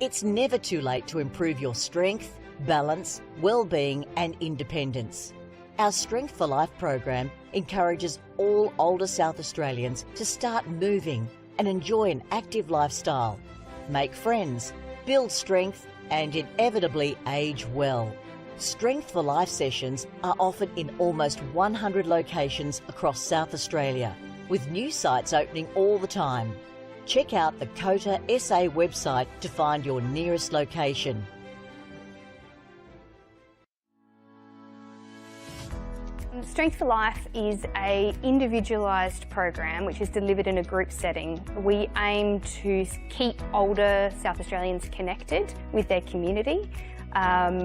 It's never too late to improve your strength, balance, well-being and independence. Our Strength for Life program encourages all older South Australians to start moving and enjoy an active lifestyle, make friends, build strength and inevitably age well. Strength for Life sessions are offered in almost 100 locations across South Australia, with new sites opening all the time. Check out the COTA.SA website to find your nearest location. Strength for Life is an individualised program which is delivered in a group setting. We aim to keep older South Australians connected with their community,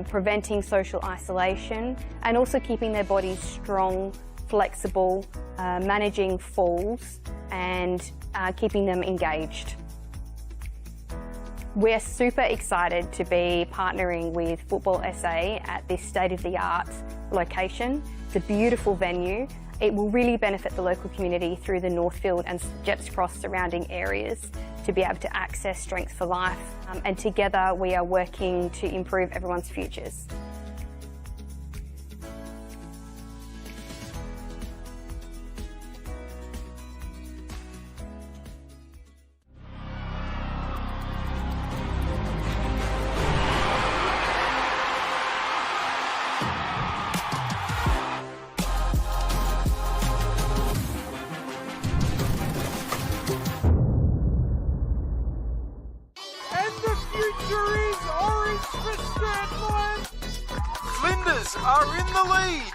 preventing social isolation and also keeping their bodies strong, flexible, managing falls and keeping them engaged. We're super excited to be partnering with Football SA at this state-of-the-art location. It's a beautiful venue. It will really benefit the local community through the Northfield and Jepps Cross surrounding areas to be able to access Strength for Life. And together we are working to improve everyone's futures. Flinders are in the lead.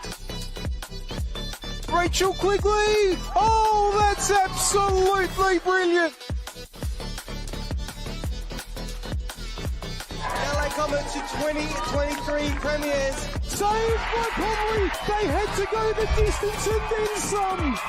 Rachel Quigley. Oh, that's absolutely brilliant. LA Comets to 2023 premiers. Saved by Conley. They had to go the distance and then some.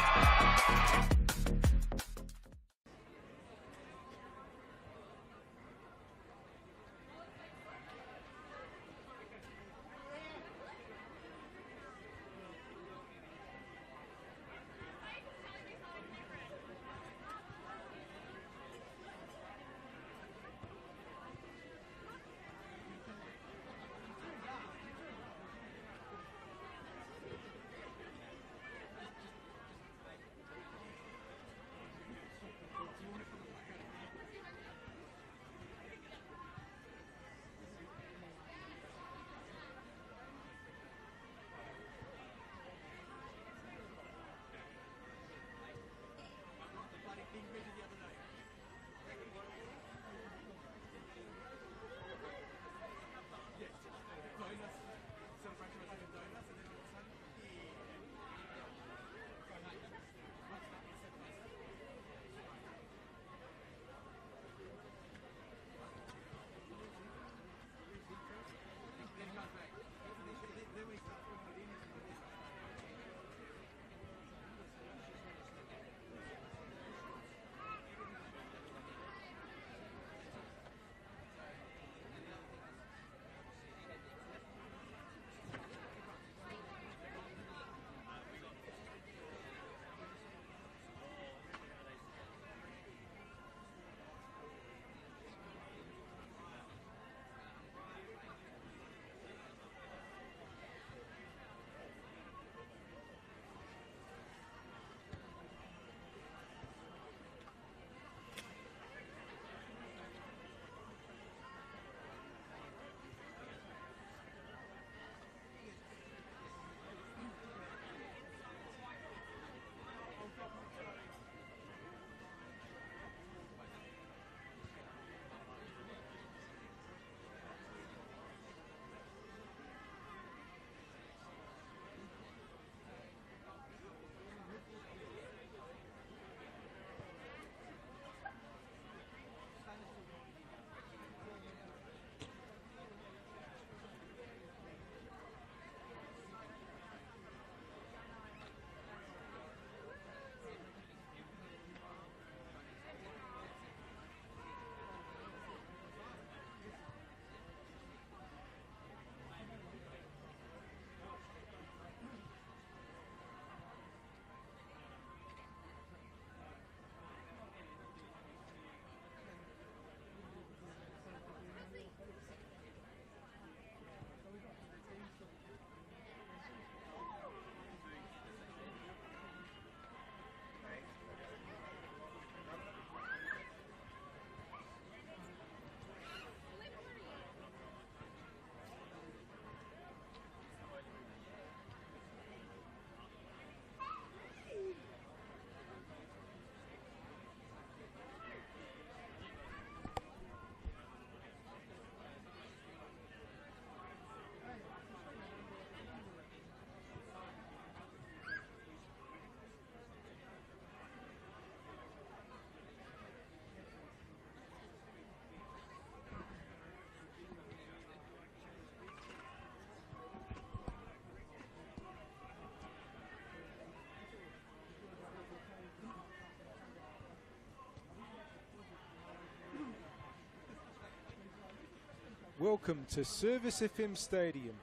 Welcome to Service FM Stadium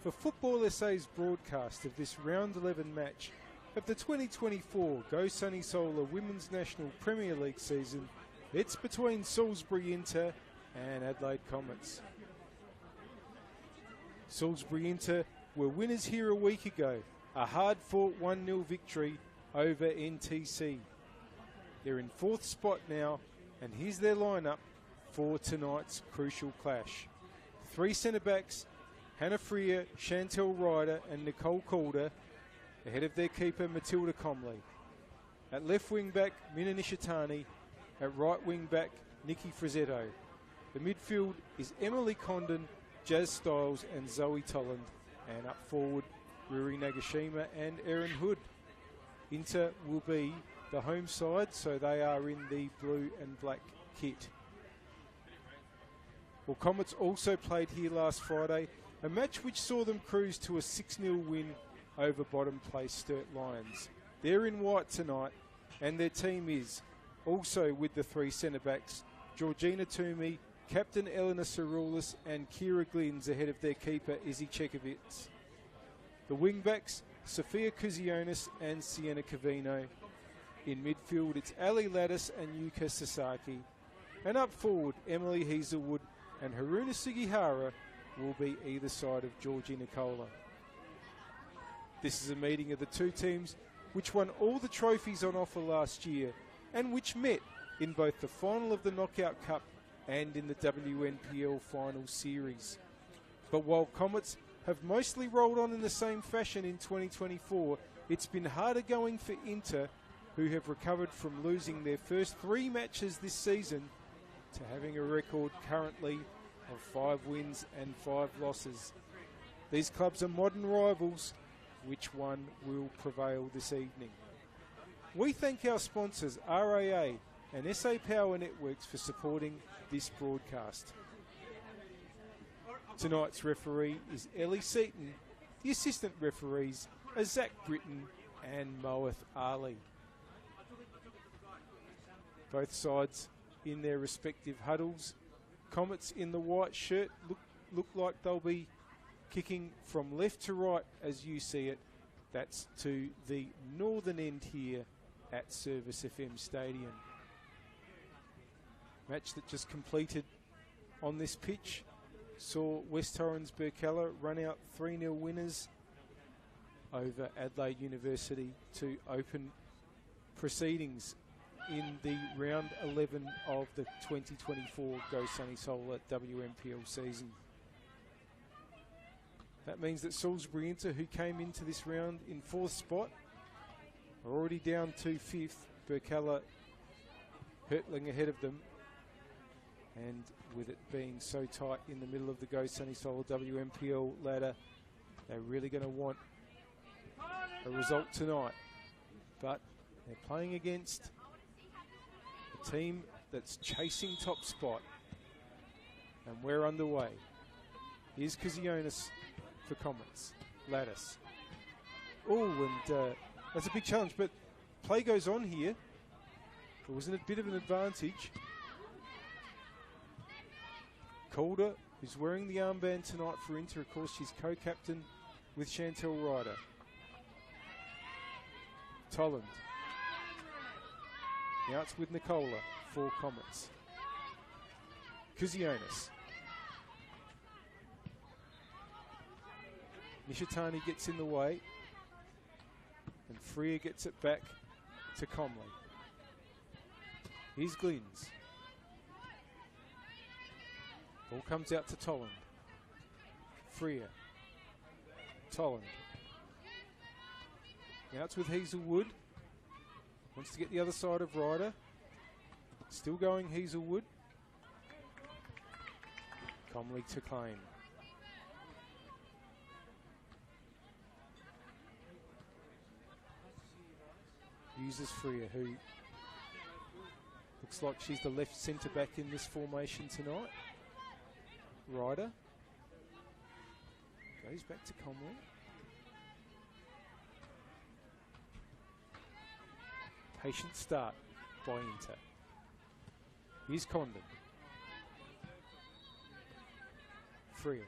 for Football SA's broadcast of this Round 11 match of the 2024 Go Sunny Solar Women's National Premier League season. It's between Salisbury Inter and Adelaide Comets. Salisbury Inter were winners here a week ago, a hard-fought 1-0 victory over NTC. They're in 4th spot now, and here's their lineup for tonight's crucial clash. 3 centre-backs, Hannah Freer, Chantel Ryder and Nicole Calder, ahead of their keeper Matilda Comley. At left wing-back, Mina Nishitani. At right wing-back, Nikki Frizzetto. The midfield is Emily Condon, Jazz Stiles and Zoe Tolland. And up forward, Ruri Nagashima and Erin Hood. Inter will be the home side, so they are in the blue and black kit. Well, Comets also played here last Friday, a match which saw them cruise to a 6-0 win over bottom place Sturt Lions. They're in white tonight, and their team is also with the 3 centre-backs, Georgina Toomey, Captain Eleanor Saroulis and Kira Glynns ahead of their keeper Izzy Chekovitz. The wing-backs, Sophia Kuzionis and Sienna Cavino. In midfield, it's Ali Lattis and Yuka Sasaki. And up forward, Emily Hazelwood and Haruna Sugihara will be either side of Georgie Nicola. This is a meeting of the two teams which won all the trophies on offer last year and which met in both the final of the Knockout Cup and in the WNPL Final Series. But while Comets have mostly rolled on in the same fashion in 2024, it's been harder going for Inter, who have recovered from losing their first 3 matches this season to having a record currently of 5 wins and 5 losses. These clubs are modern rivals. Which one will prevail this evening? We thank our sponsors RAA and SA Power Networks for supporting this broadcast. Tonight's referee is Ellie Seaton. The assistant referees are Zach Britton and Moeth Ali. Both sides in their respective huddles. Comets in the white shirt look like they'll be kicking from left to right as you see it. That's to the northern end here at Service FM Stadium. Match that just completed on this pitch saw West Torrens Burkella run out 3-0 winners over Adelaide University to open proceedings in the round 11 of the 2024 Go Sunny Solar WNPL season. That means that Salisbury Inter, who came into this round in 4th spot, are already down to 5th. Burkella hurtling ahead of them. And with it being so tight in the middle of the Go Sunny Solar WNPL ladder, they're really going to want a result tonight. But they're playing against a team that's chasing top spot. And we're underway. Here's Kuzionis for Comets. Lattice. Oh, and that's a big challenge, but play goes on here. It wasn't a bit of an advantage. Calder, who's wearing the armband tonight for Inter, of course, she's co-captain with Chantel Ryder. Tolland. Now it's with Nicola for Comets. Kuzionis. Nishitani gets in the way, and Freer gets it back to Comley. Here's Glynns. Ball comes out to Tolland. Freer. Tolland. Now it's with Hazelwood. Wants to get the other side of Ryder. Still going Hazelwood. Comley to claim. Uses Freer, who looks like she's the left centre back in this formation tonight. Ryder goes back to Comley. Patient start by Inter. Here's Condon. Free.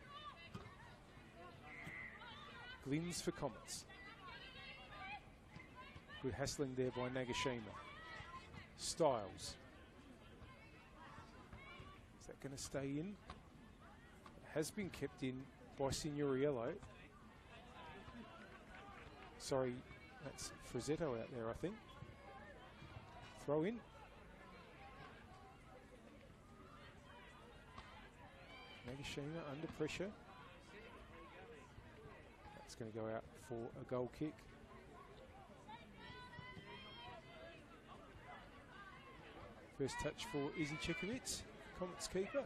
Glynns for Comets. Good hassling there by Nagashima. Styles. Is that going to stay in? It has been kept in by Signoriello. Sorry, that's Frazzetto out there, I think. Throw in. Nagashima under pressure. That's going to go out for a goal kick. First touch for Izzy Chekovitz, Comets keeper.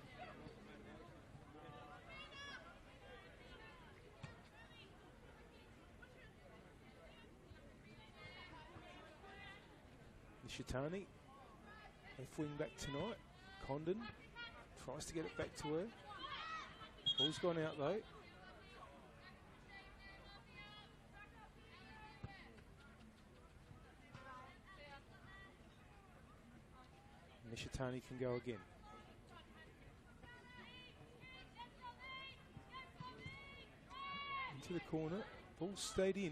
Nishitani, left wing back tonight. Condon tries to get it back to her. Ball's gone out though. Nishitani can go again. Into the corner. Ball stayed in.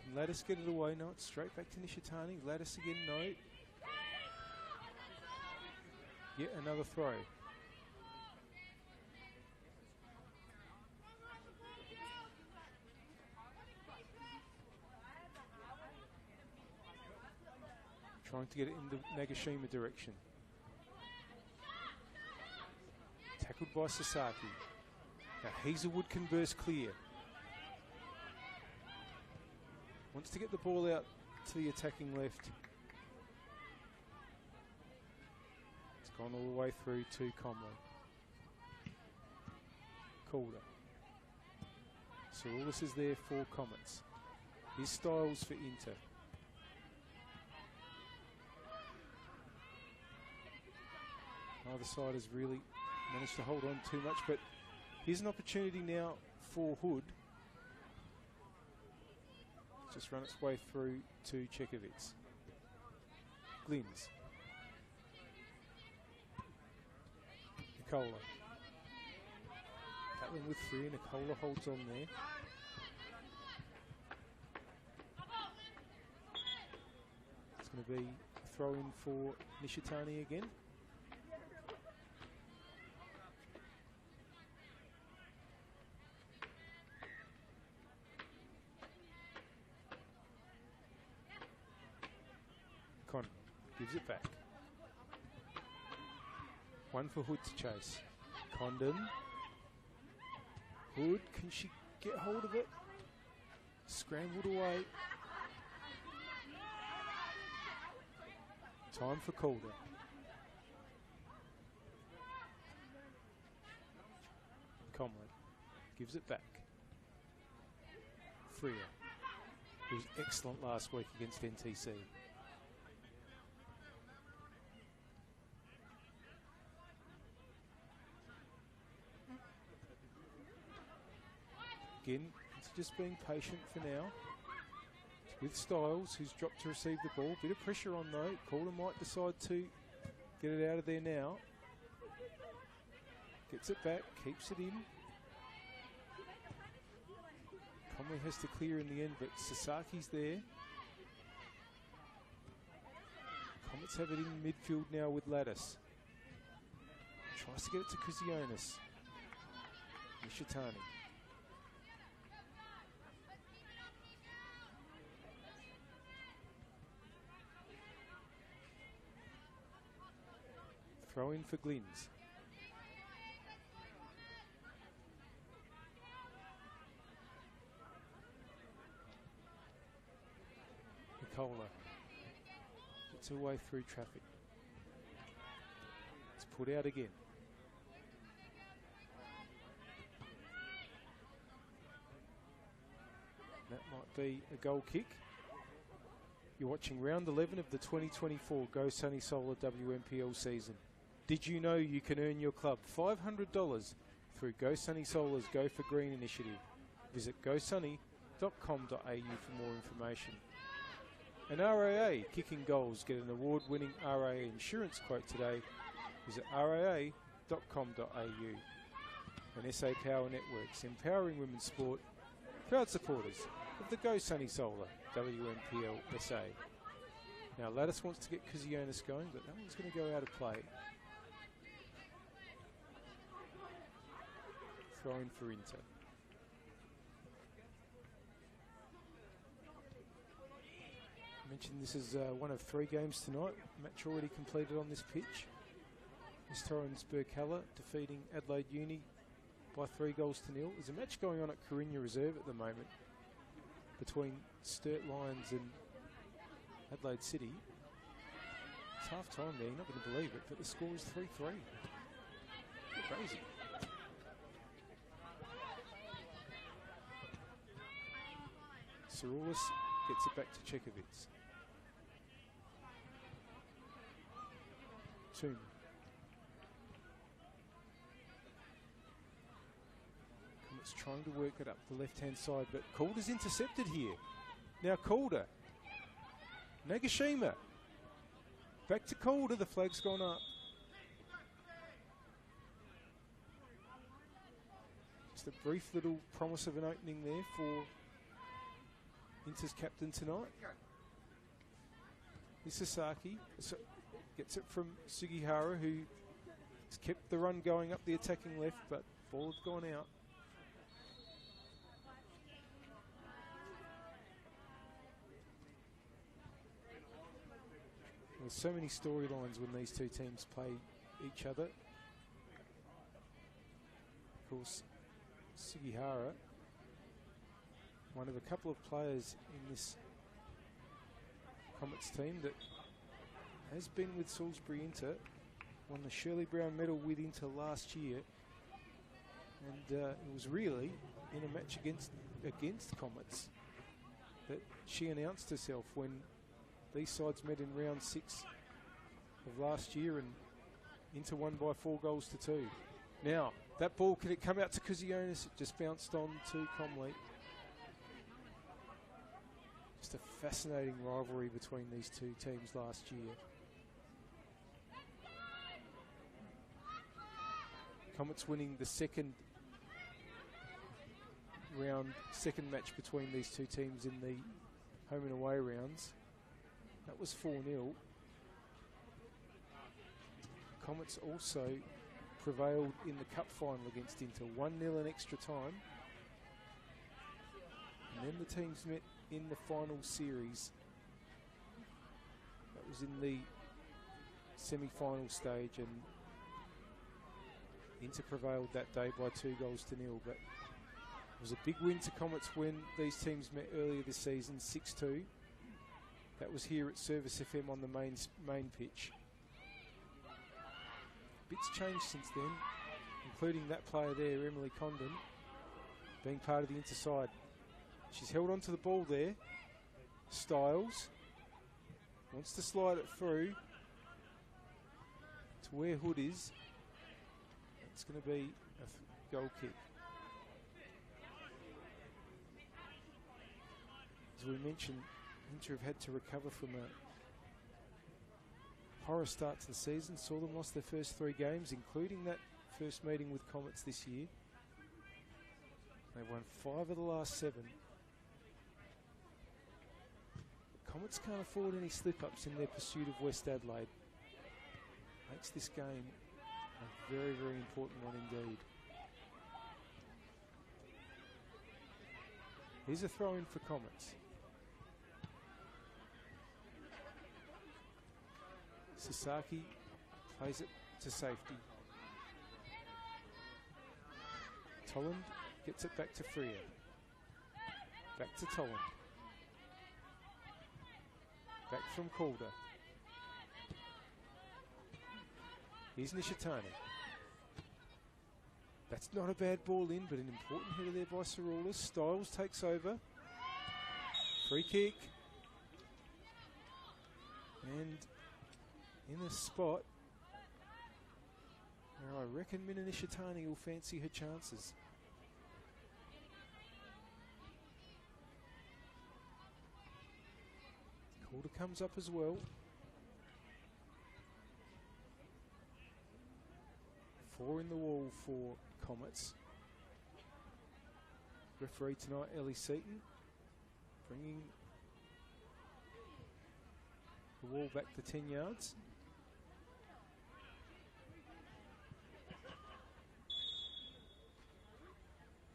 Can Lattice get it away? No, it's straight back to Nishitani. Lattice again, no. Yet another throw. Trying to get it in the Nagashima direction. Tackled by Sasaki. Now Hazelwood can burst clear. Wants to get the ball out to the attacking left. It's gone all the way through to Comley. Calder. Saroulis is there for Comets. Here's Styles for Inter. Either side has really managed to hold on too much, but here's an opportunity now for Hood. Just run its way through to Chekovitz. Glynns. Nicola. Battling with three. Nicola holds on there. It's going to be a throw in for Nishitani again. Con gives it back. One for Hood to chase. Condon. Hood, can she get hold of it? Scrambled away. Time for Calder. Conway gives it back. Freer, who was excellent last week against NTC. Again, it's just being patient for now. With Styles, who's dropped to receive the ball. Bit of pressure on though. Calder might decide to get it out of there now. Gets it back, keeps it in. Conway has to clear in the end, but Sasaki's there. Comets have it in midfield now with Lattice. Tries to get it to Kuzionis. Nishitani. Throw in for Glynns. Nicola gets her way through traffic. It's put out again. That might be a goal kick. You're watching round 11 of the 2024 Go Sunny Solar WMPL season. Did you know you can earn your club $500 through Go Sunny Solar's Go for Green initiative? Visit gosunny.com.au for more information. And RAA kicking goals. Get an award-winning RAA insurance quote today. Visit raa.com.au. and SA Power Networks, empowering women's sport, proud supporters of the Go Sunny Solar WNPLSA. Now Lattice wants to get Kuzionis going, but that one's going to go out of play. Throw in for Inter. I mentioned this is one of 3 games tonight. Match already completed on this pitch. Miss Torrens Burkalla defeating Adelaide Uni by 3 goals to 0. There's a match going on at Corinna Reserve at the moment between Sturt Lions and Adelaide City. It's half time there, you're not going to believe it, but the score is 3-3. Crazy. Saroulis gets it back to Chekovitz. Toon. Comets trying to work it up the left-hand side, but Calder's intercepted here. Now Calder. Nagashima. Back to Calder, the flag's gone up. Just a brief little promise of an opening there for Inter's captain tonight. Isasaki gets it from Sugihara, who has kept the run going up the attacking left, but ball had gone out. There's so many storylines when these two teams play each other. Of course, Sugihara, one of a couple of players in this Comets team that has been with Salisbury Inter, won the Shirley Brown medal with Inter last year, and it was really in a match against Comets that she announced herself when these sides met in round 6 of last year, and Inter won by 4 goals to 2. Now, that ball, could it come out to Kuzionis? It just bounced on to Comley. Just a fascinating rivalry between these two teams last year. Comets winning the second match between these two teams in the home and away rounds. That was 4-0. Comets also prevailed in the cup final against Inter, 1-0 in extra time. And then the teams met in the final series. That was in the semi-final stage, and Inter prevailed that day by 2 goals to 0. But it was a big win to Comets when these teams met earlier this season, 6-2. That was here at Service FM on the main pitch. Bits changed since then, including that player there, Emily Condon, being part of the Inter side. She's held on to the ball there. Styles wants to slide it through to where Hood is. It's going to be a goal kick. As we mentioned, Inter have had to recover from a horror start to the season. Saw them lost their first 3 games, including that first meeting with Comets this year. They've won 5 of the last 7. Comets can't afford any slip-ups in their pursuit of West Adelaide. Makes this game a very, very important one indeed. Here's a throw-in for Comets. Sasaki plays it to safety. Tolland gets it back to Freer. Back to Tolland. Back from Calder. Here's Nishitani. That's not a bad ball in, but an important header there by Saroulis. Styles takes over. Free kick. And in a spot where I reckon Mina Nishitani will fancy her chances. Calder comes up as well. 4 in the wall for Comets. Referee tonight, Ellie Seaton, bringing the wall back to 10 yards.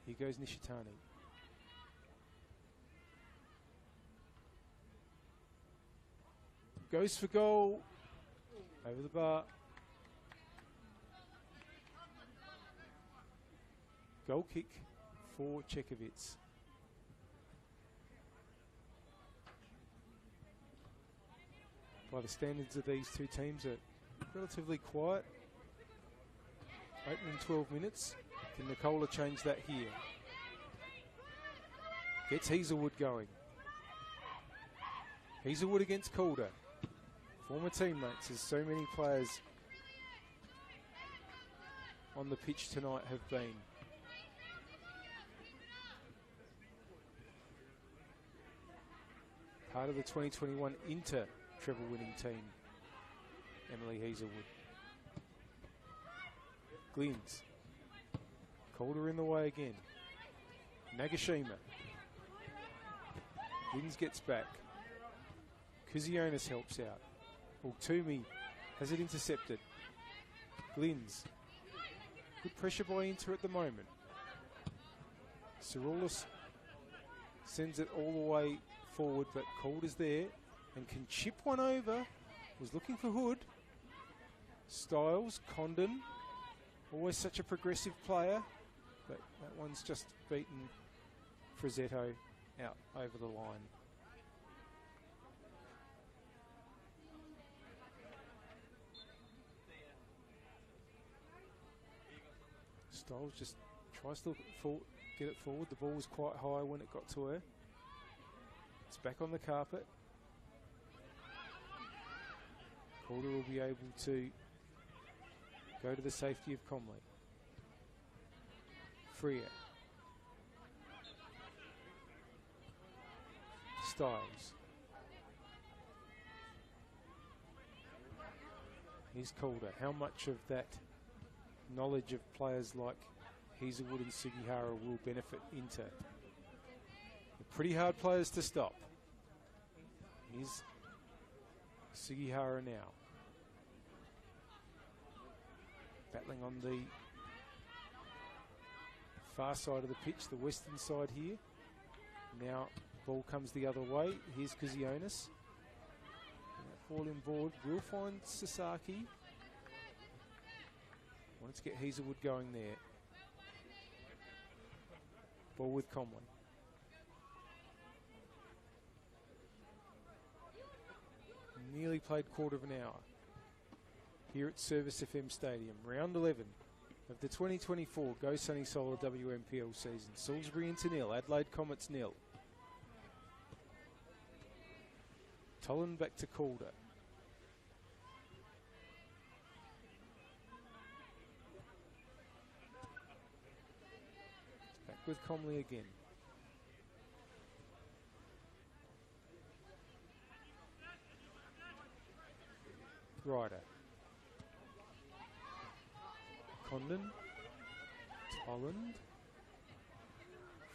Here goes Nishitani. Goes for goal. Over the bar. Goal kick for Chekovitz. By the standards of these two teams, are relatively quiet. Opening 12 minutes. Can Nicola change that here? Gets Hazelwood going. Hazelwood against Calder. Former teammates, as so many players on the pitch tonight have been. Part of the 2021 Inter treble winning team, Emily Hazelwood. Glynns. Calder in the way again. Nagashima. Glynns gets back. Kuzionis helps out. Toomey has it intercepted. Glynns. Good pressure by Inter at the moment. Ciroulis sends it all the way forward, but Calder's there and can chip one over. Was looking for Hood. Styles, Condon. Always such a progressive player, but that one's just beaten Frazzetto out over the line. Styles just tries to get it forward. The ball was quite high when it got to her. It's back on the carpet. Calder will be able to go to the safety of Comley. Freer. Styles. Here's Calder. How much of that knowledge of players like Hazelwood and Sugihara will benefit Inter? They're pretty hard players to stop. Here's Sugihara now. Battling on the far side of the pitch, the western side here. Now ball comes the other way. Here's Kuzionis. Falling board will find Sasaki. Wanted to get Hazelwood going there. Ball with Conway. Nearly played quarter of an hour here at Service FM Stadium. Round 11 of the 2024 Go Sunny Solar WNPL season. Salisbury into 0, Adelaide Comets 0. Tolan back to Calder. Back with Comley again. Ryder. Condon. Holland.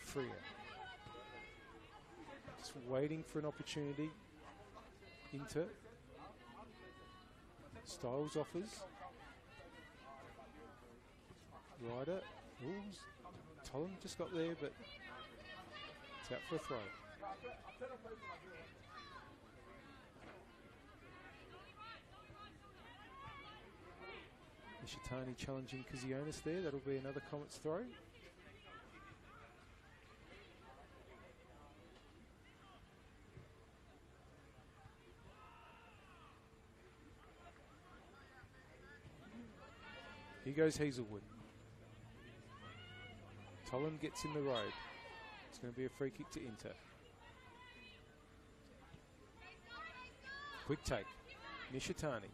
Freer. Just waiting for an opportunity. Inter. Styles offers. Ryder. Rules. Tolan just got there, but it's out for a throw. Nishitani challenging Kuzionis there. That'll be another Comets throw. Here goes Hazelwood. Tolan gets in the road. It's going to be a free kick to Inter. Quick take. Nishitani.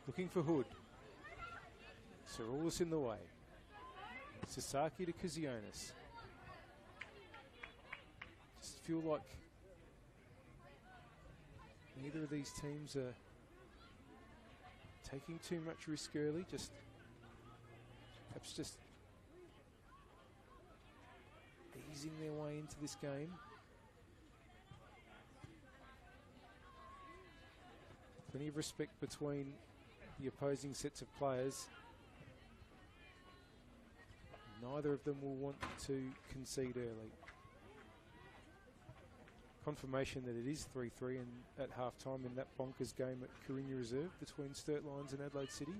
Looking for Hood. Ciroulis in the way. Sasaki to Kuzionis. Just feel like neither of these teams are taking too much risk early. Perhaps just easing their way into this game. Plenty of respect between the opposing sets of players. Neither of them will want to concede early. Confirmation that it is 3-3 and at half-time in that bonkers game at Corinna Reserve between Sturt Lions and Adelaide City.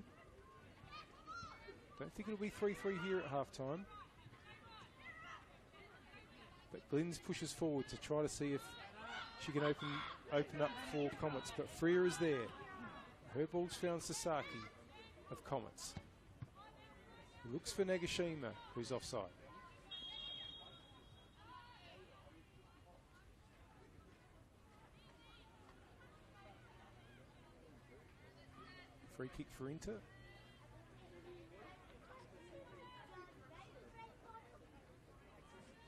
Don't think it'll be 3-3 here at half-time. But Glynn's pushes forward to try to see if she can open up for Comets, but Freer is there. Her ball's found Sasaki of Comets. He looks for Nagashima, who's offside. Free kick for Inter.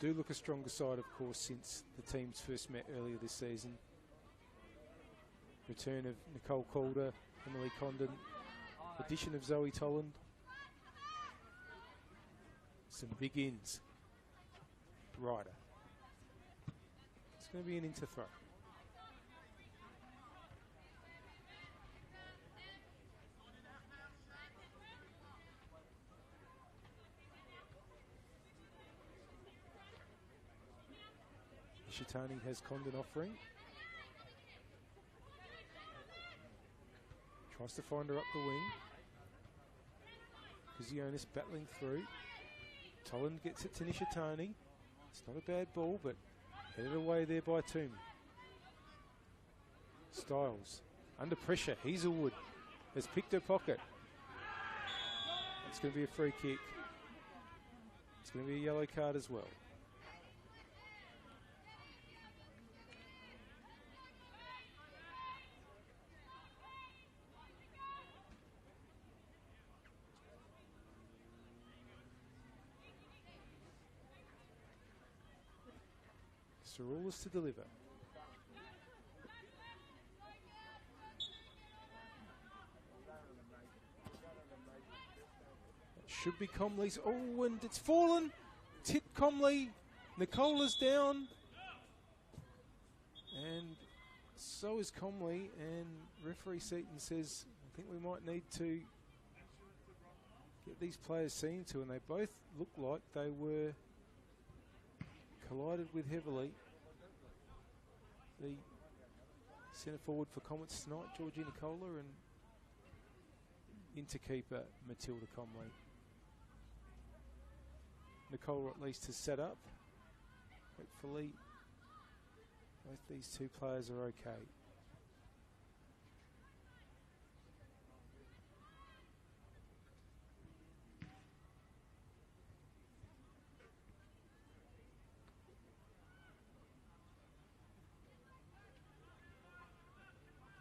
Do look a stronger side, of course, since the teams first met earlier this season. Return of Nicole Calder, Emily Condon, addition of Zoe Tolland. Some big ins. Ryder. It's going to be an Inter throw. Ishitani has Condon offering. Tries to find her up the wing. Kuzionis battling through. Tolland gets it to Nishitani. It's not a bad ball, but headed away there by Toom. Styles under pressure. Hazelwood has picked her pocket. It's going to be a free kick. It's going to be a yellow card as well. All to deliver. That should be Comley's. Oh, and it's fallen. It's hit Comley. Nicola's down. And so is Comley. And referee Seaton says, I think we might need to get these players seen to. And they both look like they were collided with heavily. The centre forward for Comets tonight, Georgina Kohler, and interkeeper Matilda Comley. Nicola at least has set up. Hopefully both these two players are okay.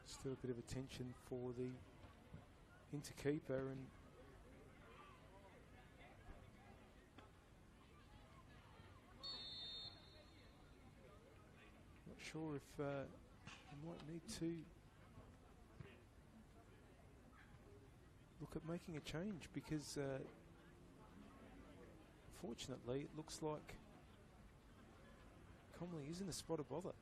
Still a bit of attention for the interkeeper, and not sure if you might need to look at making a change, because unfortunately it looks like Comley is in a spot of bother.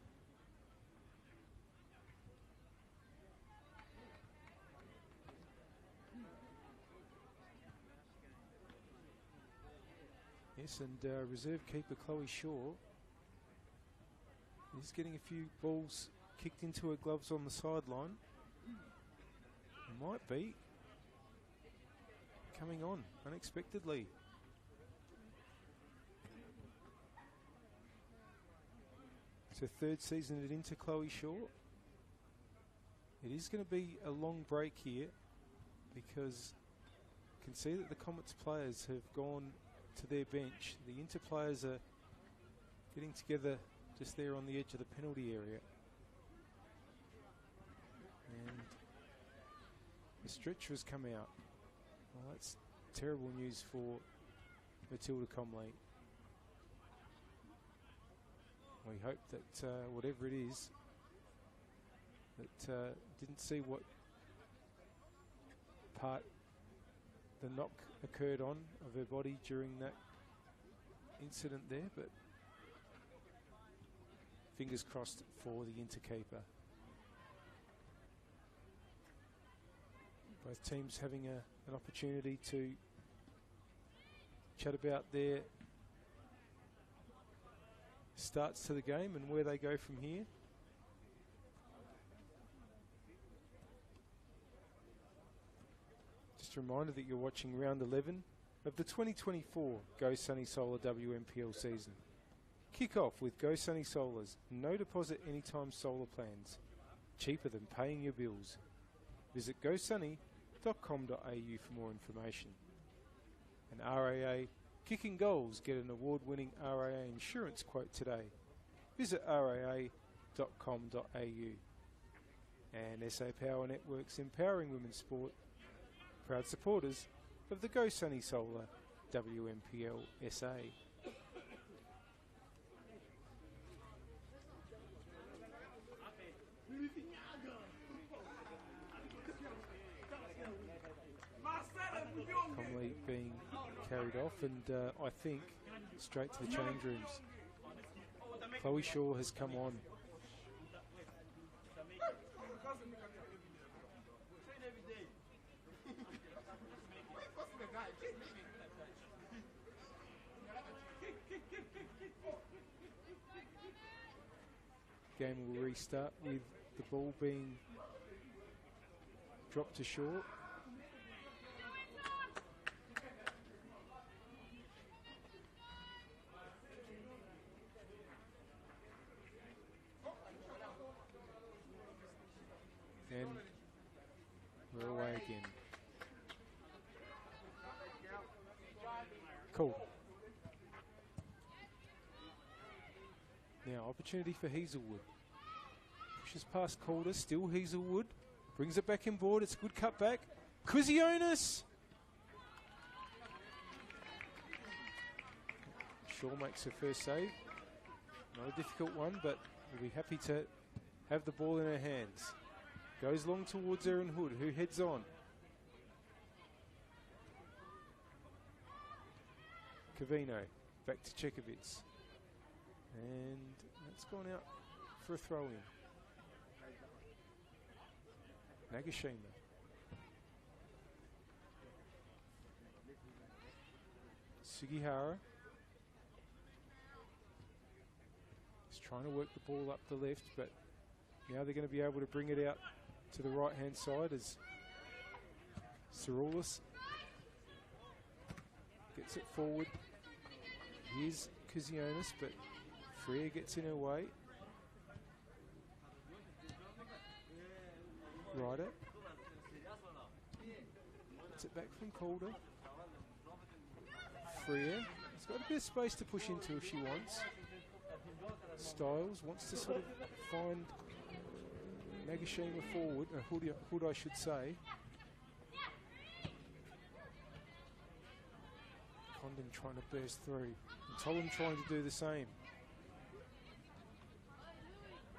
Yes, and reserve keeper Chloe Shaw is getting a few balls kicked into her gloves on the sideline. Might be coming on unexpectedly. It's her third season at Inter, Chloe Shaw. It is going to be a long break here, because you can see that the Comets players have gone to their bench. The Inter players are getting together just there on the edge of the penalty area. And the stretcher has come out. Well, that's terrible news for Matilda Comley. We hope that whatever it is, that didn't see what part the knock occurred on of her body during that incident there, but fingers crossed for the interkeeper. Both teams having an opportunity to chat about their starts to the game and where they go from here. Just a reminder that you're watching round 11 of the 2024 Go Sunny Solar WMPL season. Kick off with Go Sunny Solar's no deposit anytime solar plans, cheaper than paying your bills. Visit gosunny.com.au for more information. And RAA Kicking Goals get an award-winning RAA insurance quote today. Visit raa.com.au. And SA Power Networks empowering women's sport, proud supporters of the Go Sunny Solar WMPLSA. Comley being carried off, and I think straight to the change rooms. Chloe Shaw has come on. Game will restart with the ball being dropped to short. And we're away again. Cool. Now, opportunity for Hazelwood. Pushes past Calder, still Hazelwood. Brings it back inboard, it's a good cut back. Kuzionis! Shaw makes her first save. Not a difficult one, but we'll be happy to have the ball in her hands. Goes long towards Erin Hood, who heads on. Cavino, back to Chekovitz. And that's gone out for a throw-in. Nagashima. Sugihara. He's trying to work the ball up the left, but now they're going to be able to bring it out to the right-hand side as Saroulis gets it forward. Here's Kuzionis, but Freer gets in her way. Ryder. Gets it back from Calder. Freer. He's got a bit of space to push into if she wants. Styles wants to sort of find Nagashima forward, Hood I should say. Condon trying to burst through. And Tolan trying to do the same.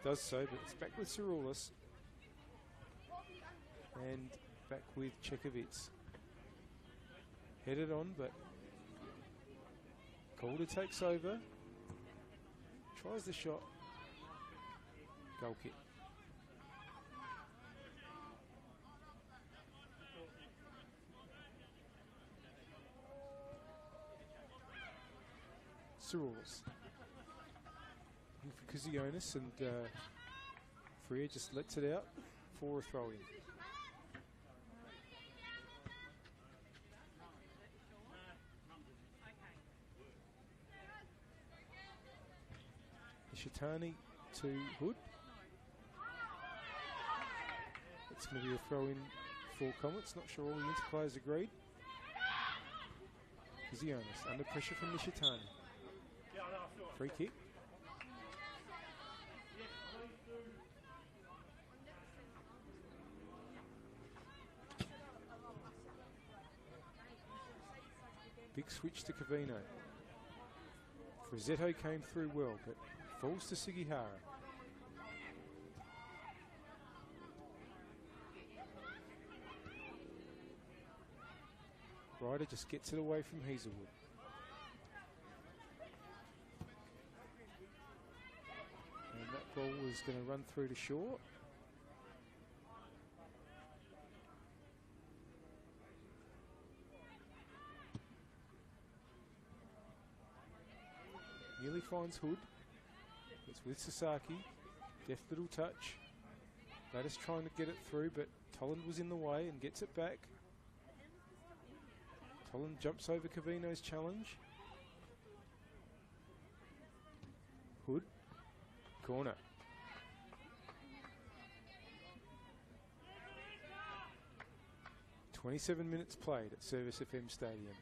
Does so, but it's back with Saroulis. And back with Chekovitz. Headed on, but Calder takes over. Tries the shot. Goal kick. Saroulis. Looking for Kuzionis, and Freer just lets it out for a throw-in. Nishitani to Hood. It's going to be a throw-in for Comets. Not sure all the interplayers agreed. Kuzionis under pressure from Nishitani. Free kick. Big switch to Cavino. Frizzetto came through well, but falls to Sugihara. Ryder just gets it away from Hazelwood. And ball was going to run through to shore. Nearly finds Hood. It's with Sasaki. Deft little touch. Lattice trying to get it through, but Tolland was in the way and gets it back. Tolland jumps over Cavino's challenge. Hood. Corner. "27 minutes played at Service FM Stadium.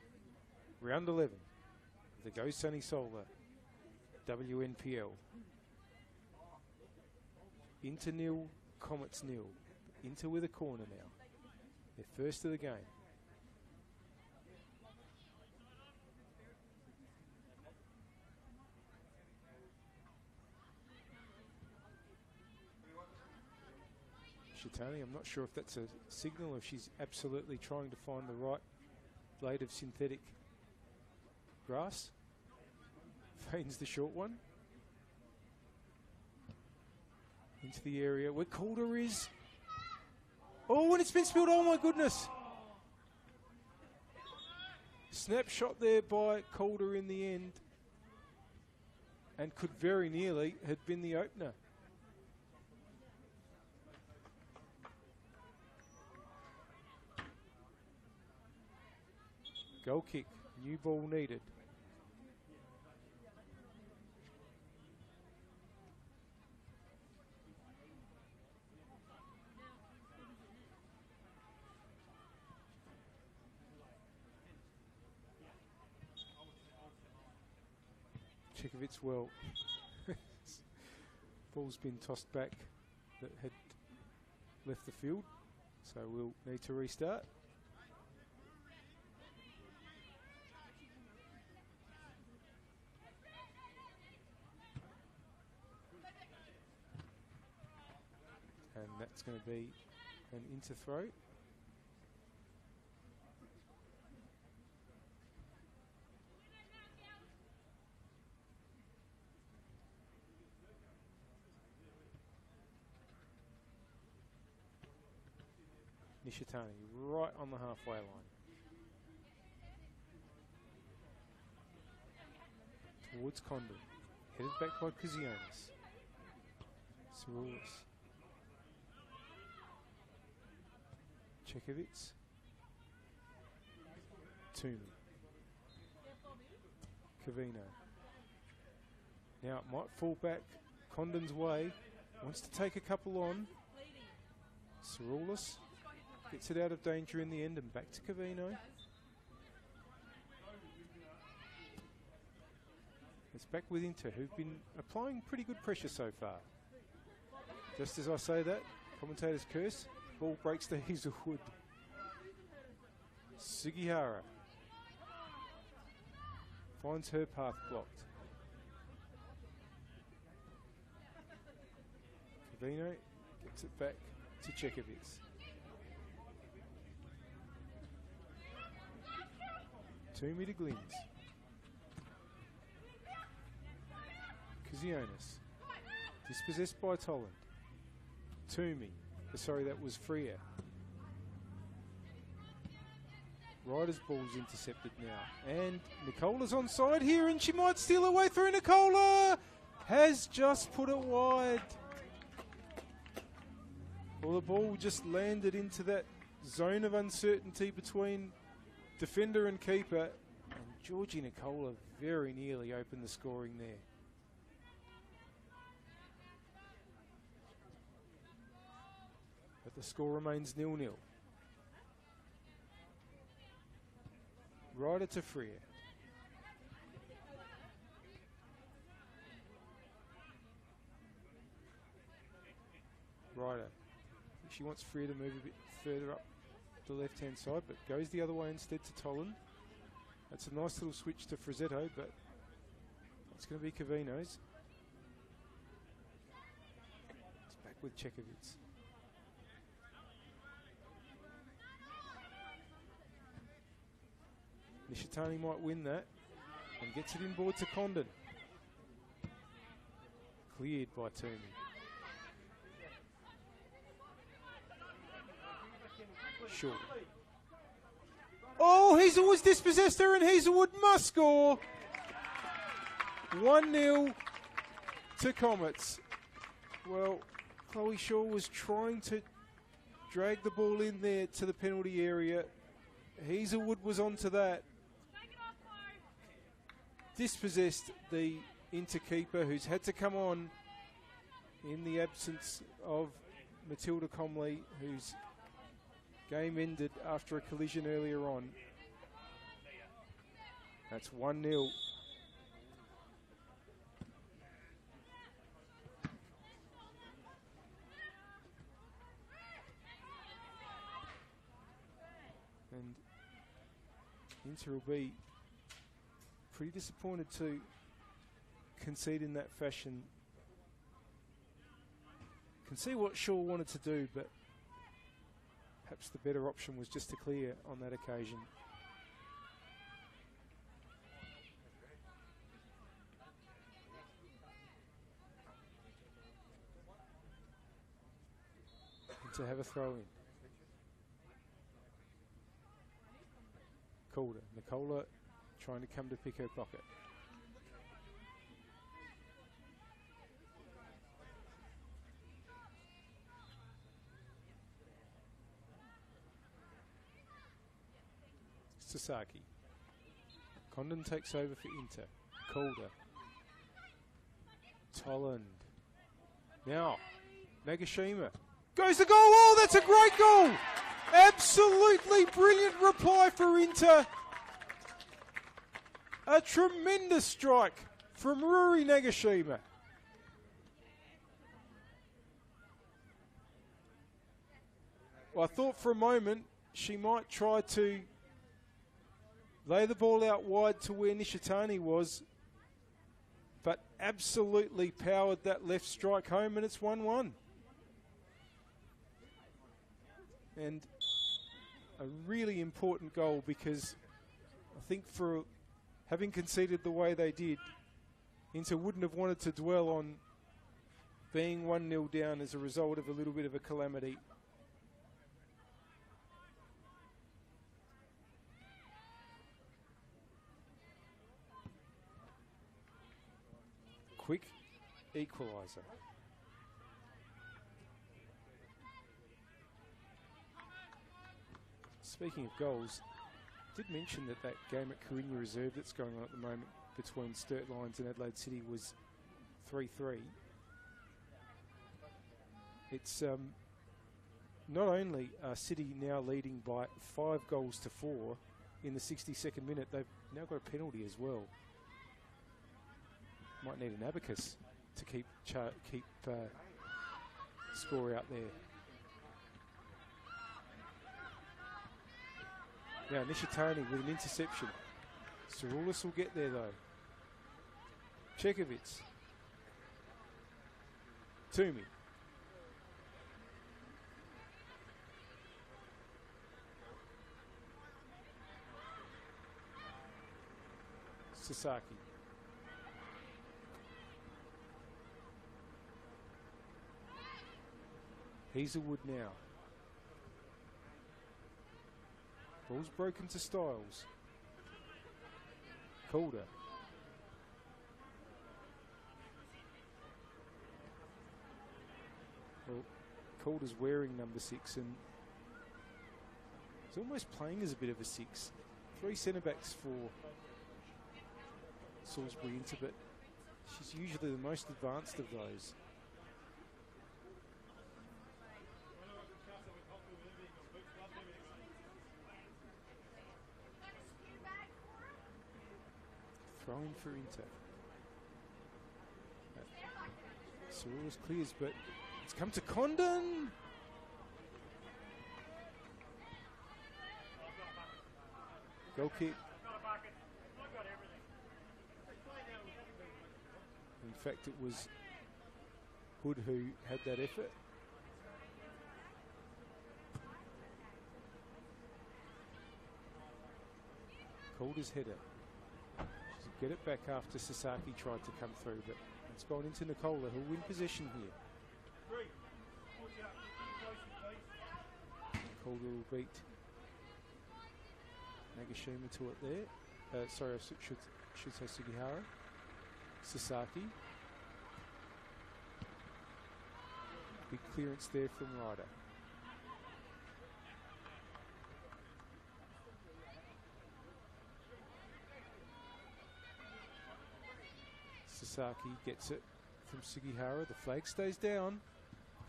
Round 11. The Go Sunny Solar. WNPL. Inter nil, Comets nil. Inter with a corner now. They're first of the game. Shitani, I'm not sure if that's a signal or if she's absolutely trying to find the right blade of synthetic grass. Feigns the short one. Into the area where Calder is. Oh, and it's been spilled. Oh, my goodness. Snapshot there by Calder in the end. And could very nearly have been the opener. Goal kick. New ball needed. Chekovitz well. Ball's been tossed back that had left the field, so we'll need to restart. And that's going to be an inter throw. Nishitani right on the halfway line. Towards Condon. Headed back by Kuzionis. Saroulis. Chekovitz. Toomey. Cavino. Now it might fall back Condon's way. Wants to take a couple on. Saroulis. Gets it out of danger in the end and back to Cavino. It's back with Inter, who've been applying pretty good pressure so far. Just as I say that, commentators curse. Ball breaks to Hazelwood. Sugihara finds her path blocked. Cavino gets it back to Chekovitz. Toomey to Glynns. Kuzionis. Dispossessed by Tolland. Toomey. Sorry, that was Freer. Ryder's ball's intercepted now. And Nicola's onside here, and she might steal her way through. Nicola has just put it wide. Well, the ball just landed into that zone of uncertainty between defender and keeper. And Georgie Nicola very nearly opened the scoring there. But the score remains 0-0. Ryder to Freer. Ryder. She wants Freer to move a bit further up the left-hand side, but goes the other way instead to Tolland. That's a nice little switch to Frizzetto, but it's going to be Cavino's. It's back with Chekovitz. Nishitani might win that and gets it inboard to Condon. Cleared by Toomey. Shaw. Oh, Hazelwood's dispossessed her, and Hazelwood must score. 1-0 to Comets. Well, Chloe Shaw was trying to drag the ball in there to the penalty area. Hazelwood was onto that. Dispossessed the interkeeper, who's had to come on in the absence of Matilda Comley, whose game ended after a collision earlier on. That's 1-0. And Inter will be pretty disappointed to concede in that fashion. Can see what Shaw wanted to do, but perhaps the better option was just to clear on that occasion. And to have a throw in. Calder. Nicola trying to come to pick her pocket. Sasaki. Condon takes over for Inter. Calder. Tolland. Now, Nagashima. Goes the goal! Oh, that's a great goal! Absolutely brilliant reply for Inter. A tremendous strike from Ruri Nagashima. Well, I thought for a moment she might try to lay the ball out wide to where Nishitani was, but absolutely powered that left strike home, and it's 1-1. And a really important goal, because I think for having conceded the way they did, Inter wouldn't have wanted to dwell on being 1-0 down as a result of a little bit of a calamity. Quick equaliser. Speaking of goals, I did mention that game at Coringa Reserve that's going on at the moment between Sturt Lions and Adelaide City was 3-3. It's not only are City now leading by 5-4 in the 62nd minute, they've now got a penalty as well. Might need an abacus to keep score out there. Now Nishitani with an interception. Saroulis will get there though. Chekovic. Toomey. Sasaki. Hazelwood now. Ball's broken to Styles. Calder. Well, Calder's wearing number 6 and he's almost playing as a bit of a 6. 3 centre-backs for Salisbury Inter, but she's usually the most advanced of those. Throwing for Inter. Saroulis clears, but it's come to Condon. Goal kick. In fact, it was Hood who had that effort. Calder's header. Get it back after Sasaki tried to come through, but it's gone into Nicola, who'll win possession here. Calder will beat Nagashima to it there. Sorry, I should say Sugihara. Sasaki. Big clearance there from Ryder. Sasaki gets it from Sugihara. The flag stays down.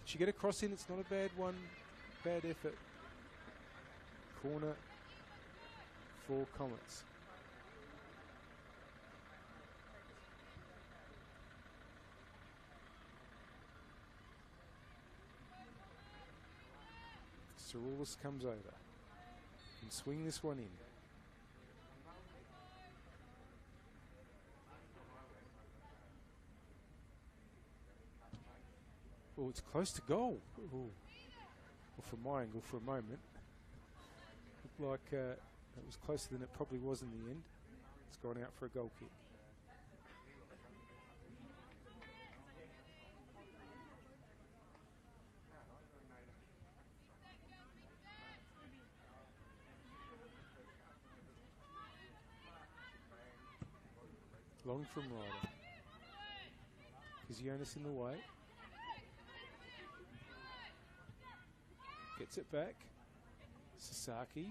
Did she get a cross in? It's not a bad one. Bad effort. Corner for Comets. Saroulis comes over. Can swing this one in. Oh, it's close to goal. Ooh. Well, from my angle for a moment, looked like it was closer than it probably was in the end. It's gone out for a goal kick. Long from Ryder. Kizionis in the way. Gets it back. Sasaki.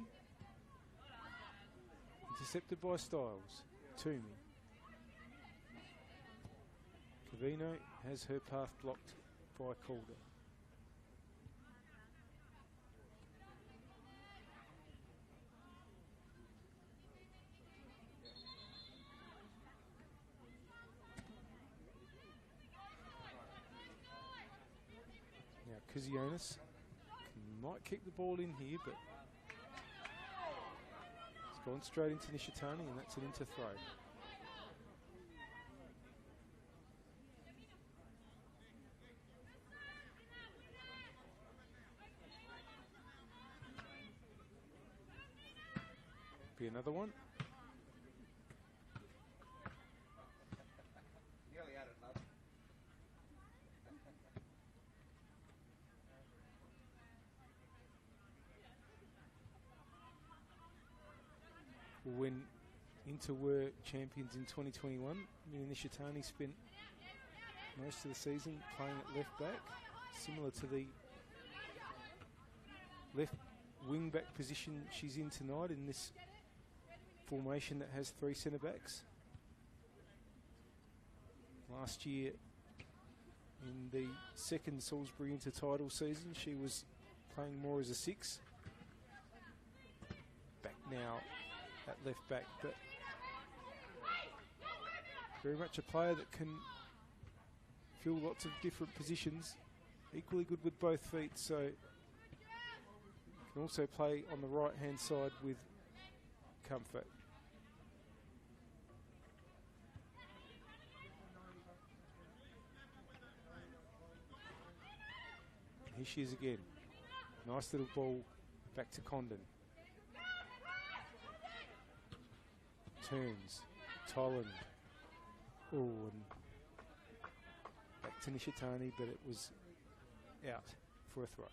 Intercepted by Styles. Toomey. Cavino has her path blocked by Calder. Now Kizionis might kick the ball in here, but it's gone straight into Nishitani, and that's an into throw. Be another one. When Inter were champions in 2021, Nishitani spent most of the season playing at left back, similar to the left wing back position she's in tonight in this formation that has three centre backs. Last year, in the second Salisbury inter-title season, she was playing more as a six. Back now at left back, but very much a player that can fill lots of different positions, equally good with both feet, so can also play on the right hand side with comfort. Here she is again. Nice little ball back to Condon. Turns, Toland. Oh, and back to Nishitani, but it was out for a throw.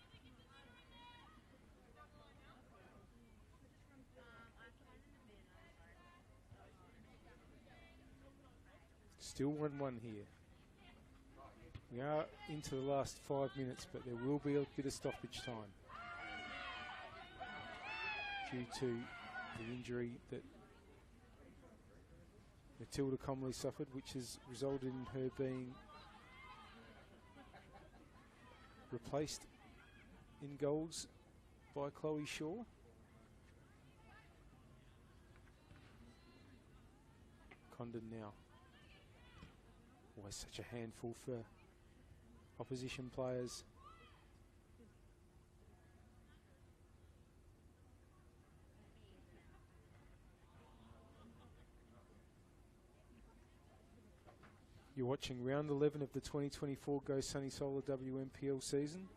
Still 1-1 here. We are into the last 5 minutes, but there will be a bit of stoppage time due to the injury that Matilda Comley suffered, which has resulted in her being replaced in goals by Chloe Shaw. Condon now. Always such a handful for opposition players. You're watching round 11 of the 2024 Go Sunny Solar WNPL season.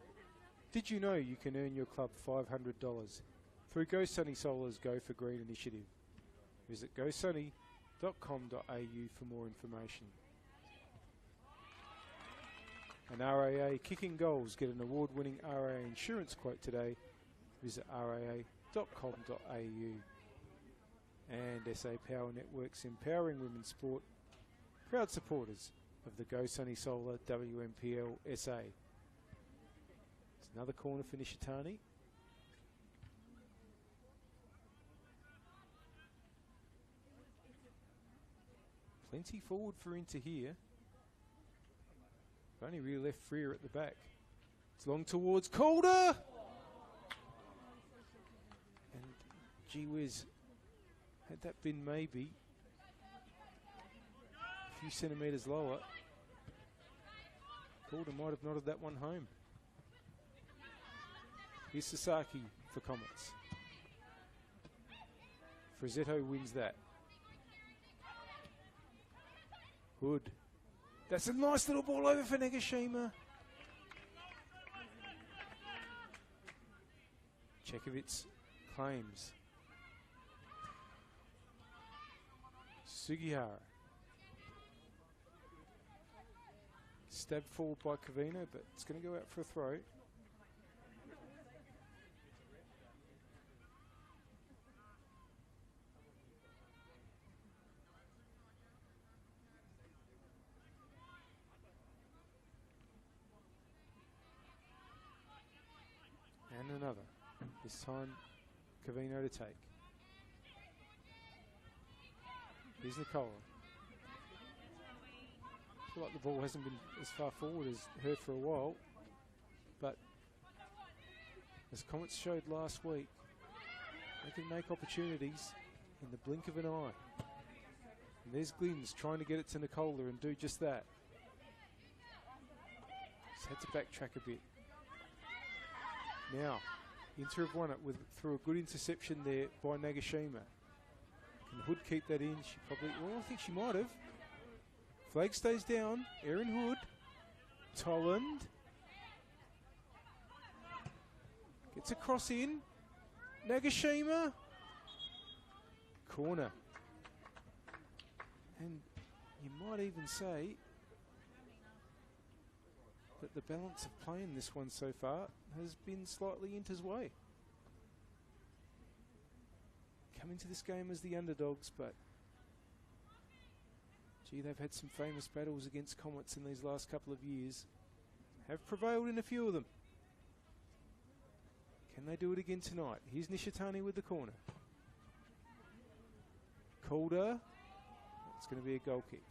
Did you know you can earn your club $500 through Go Sunny Solar's Go for Green initiative? Visit gosunny.com.au for more information. And RAA Kicking Goals. Get an award-winning RAA insurance quote today visit raa.com.au. And SA Power Networks, empowering women's sport, proud supporters of the Go Sunny Solar WNPLSA. It's another corner for Nishitani. Plenty forward for Inter here. Only really left Freer at the back. It's long towards Calder! And gee whiz, had that been maybe a few centimetres lower, Calder might have nodded that one home. Here's Sasaki for Comets. Frazzetto wins that. Hood. That's a nice little ball over for Nagashima. Chekovitz claims. Sugihara. Stabbed forward by Covino, but it's going to go out for a throw. And another. This time, Covino to take. Here's Nicola. I feel like the ball hasn't been as far forward as her for a while, but as Comets showed last week, they can make opportunities in the blink of an eye. And there's Glynns trying to get it to Nicola and do just that. Just had to backtrack a bit. Now, Inter have won it through a good interception there by Nagashima. Can Hood keep that in? She probably, well, I think she might have. Flag stays down. Erin Hood. Tolland. Gets a cross in. Nagashima. Corner. And you might even say that the balance of play in this one so far has been slightly Inter's way. Come into this game as the underdogs, but gee, they've had some famous battles against Comets in these last couple of years. Have prevailed in a few of them. Can they do it again tonight? Here's Nishitani with the corner. Calder. It's going to be a goal kick.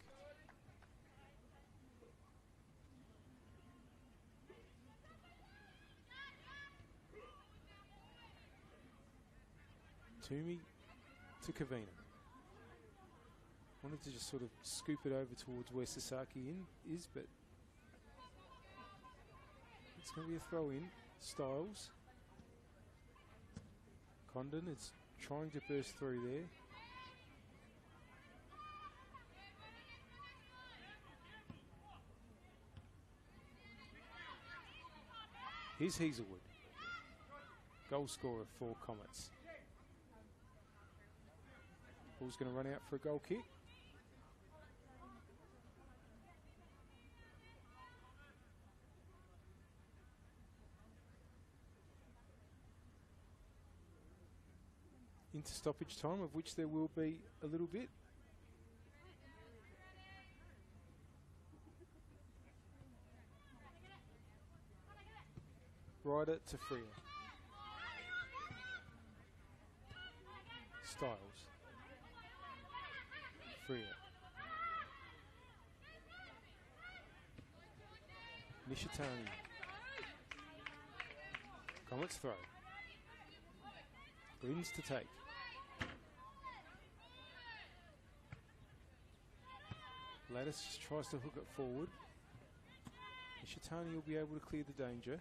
Toomey to Covino. Wanted to just sort of scoop it over towards where Sasaki is, but it's going to be a throw in. Styles. Condon is trying to burst through there. Here's Hazelwood. Goal scorer for Comets. Ball's going to run out for a goal kick. Into stoppage time, of which there will be a little bit. Ryder to Freer. Styles. Freer. Nishitani. Comets throw. Glynns to take. Lattice just tries to hook it forward. Nishitani will be able to clear the danger.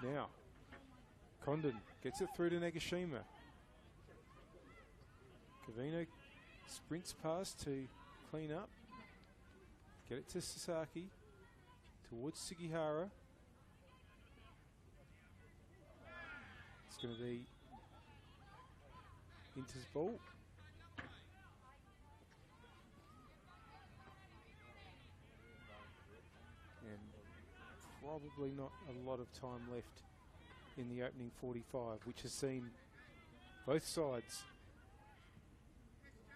Now, Condon gets it through to Nagashima. Covino sprints past to clean up. Get it to Sasaki. Towards Sugihara. It's going to be Inter's ball. And probably not a lot of time left in the opening 45, which has seen both sides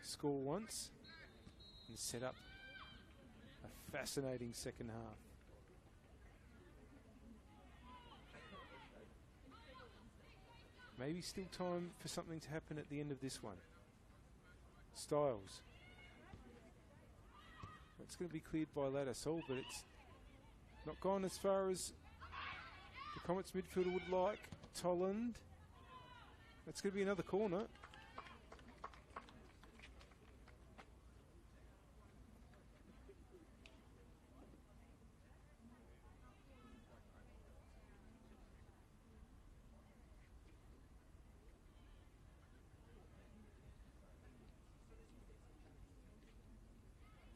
score once and set up a fascinating second half. Maybe still time for something to happen at the end of this one. Styles. That's going to be cleared by Lattisall, but it's not gone as far as the Comets midfielder would like. Tolland. That's going to be another corner.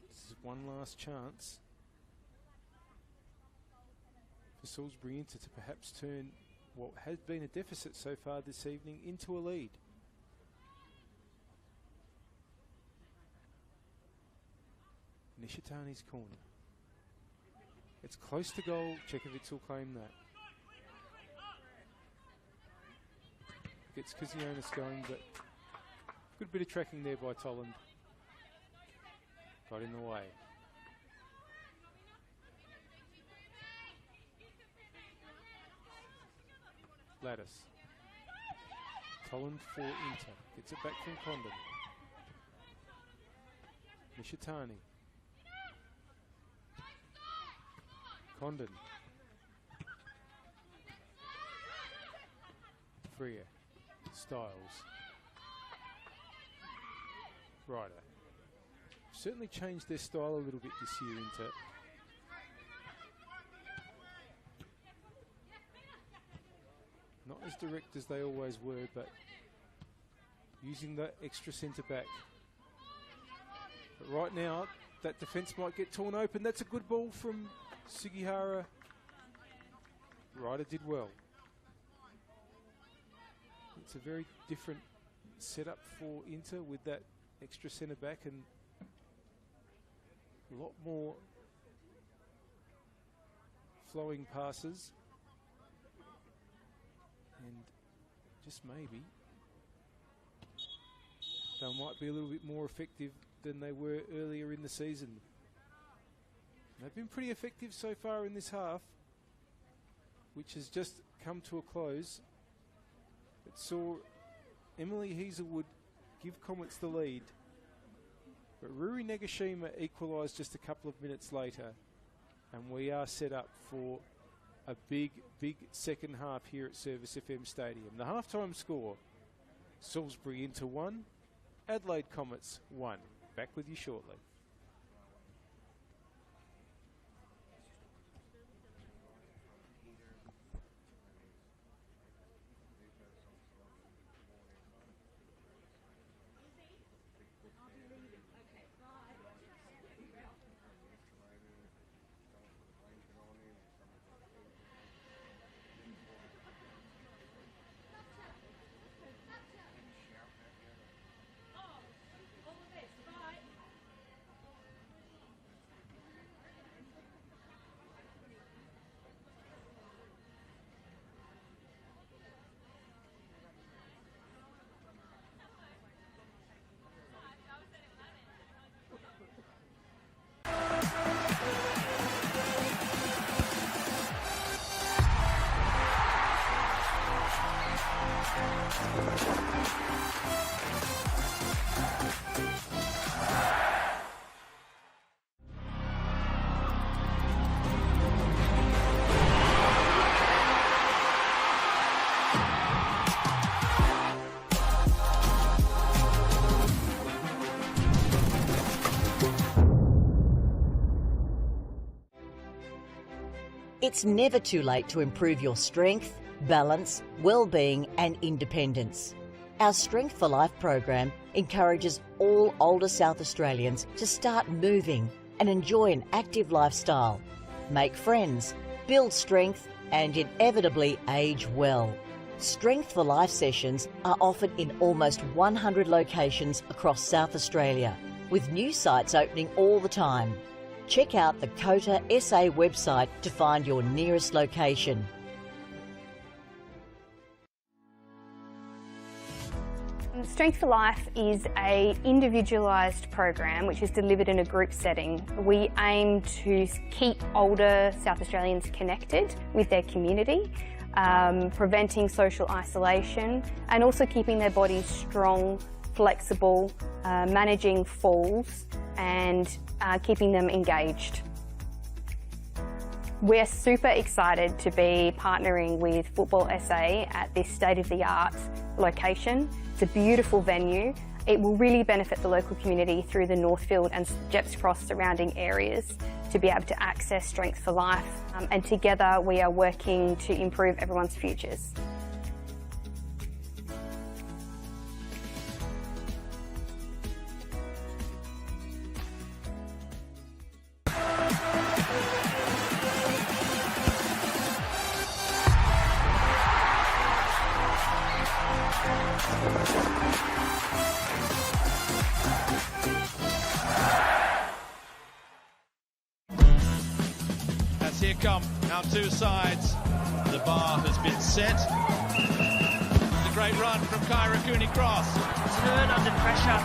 This is one last chance for Salisbury Inter to perhaps turn what has been a deficit so far this evening into a lead. Nishitani's corner. It's close to goal. Cekovic will claim that. Gets Kizionis going, but good bit of tracking there by Tolland. Got in the way. Lattice. Tolland for Inter. Gets it back from Condon. Nishitani. Condon. Freer. Styles. Ryder. Certainly changed their style a little bit this year, Inter. Not as direct as they always were, but using that extra centre back. But right now, that defence might get torn open. That's a good ball from Sugihara. Ryder did well. It's a very different setup for Inter with that extra centre back and a lot more flowing passes. And just maybe they might be a little bit more effective than they were earlier in the season. They've been pretty effective so far in this half, which has just come to a close. It saw Emily Hazelwood give Comets the lead, but Ruri Negashima equalised just a couple of minutes later, and we are set up for a big second half here at Service FM Stadium. The halftime score, Salisbury Inter 1, Adelaide Comets 1. Back with you shortly. It's never too late to improve your strength, balance, well-being and independence. Our Strength for Life program encourages all older South Australians to start moving and enjoy an active lifestyle, make friends, build strength and inevitably age well. Strength for Life sessions are offered in almost 100 locations across South Australia, with new sites opening all the time. check out the COTA.SA website to find your nearest location. Strength for Life is an individualised program which is delivered in a group setting. We aim to keep older South Australians connected with their community, preventing social isolation and also keeping their bodies strong, flexible, managing falls and keeping them engaged. We're super excited to be partnering with Football SA at this state-of-the-art location. It's a beautiful venue. It will really benefit the local community through the Northfield and Jepps Cross surrounding areas to be able to access Strength for Life. And together we are working to improve everyone's futures. As here come our two sides, the bar has been set. The great run from Kyra Cooney-Cross. Turn under pressure.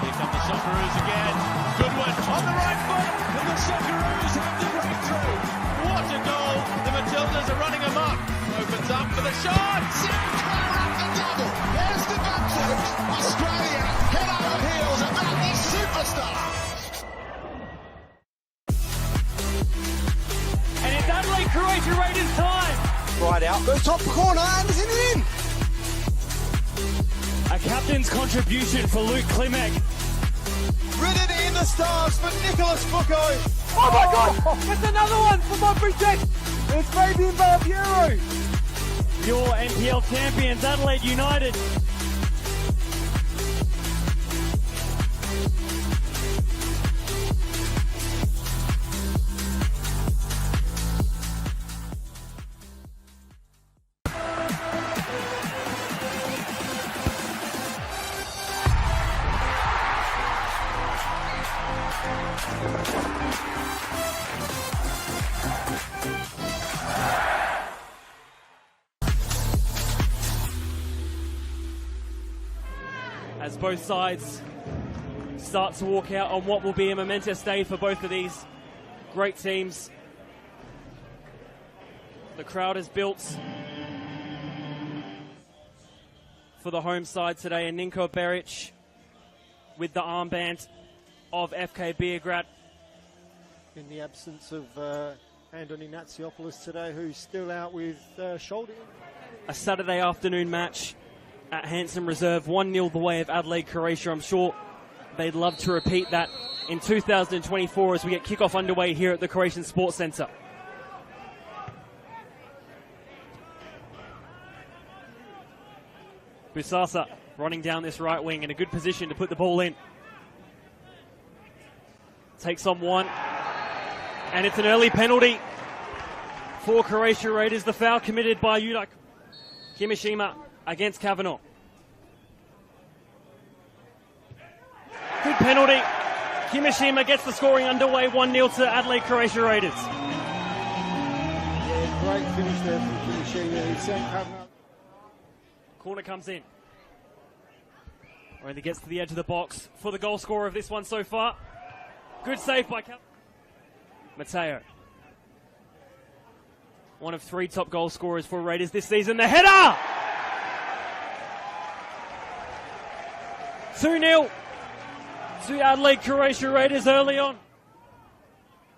Here come the Socceroos again. Good one on the right foot, and the Socceroos have the breakthrough. What a goal! The Matildas are running amok. Opens up for the shot. Sinclair up the double. There's the baptism. Australia head over heels about this superstar. And it's Adelaide Croatia Raiders time. Right out, goes top corner, and is in. A captain's contribution for Luke Klimek. Written in the stars for Nicholas Foucault. Oh my God! It's another one for my protect. It's Fabian Barbiero. Your NPL champions, Adelaide United. As both sides start to walk out on what will be a momentous day for both of these great teams. The crowd is built for the home side today, and Ninko Beric with the armband of FK Beograd. In the absence of Andoni Natsiopoulos today, who's still out with shoulder. A Saturday afternoon match at Hanson Reserve, 1-0 the way of Adelaide Croatia. I'm sure they'd love to repeat that in 2024 as we get kickoff underway here at the Croatian Sports Centre. Busasa running down this right wing in a good position to put the ball in. Takes on one, and it's an early penalty for Croatia Raiders. The foul committed by Yuda Kimishima against Kavanagh. Good penalty. Kimishima gets the scoring underway, 1-0 to Adelaide Croatia Raiders. Yeah, great finish there from Kimishima. He sent Kavanagh. Corner comes in. Only gets to the edge of the box for the goal scorer of this one so far. Good save by Matteo. One of three top goal scorers for Raiders this season. The header! 2-0 to Adelaide Croatia Raiders early on.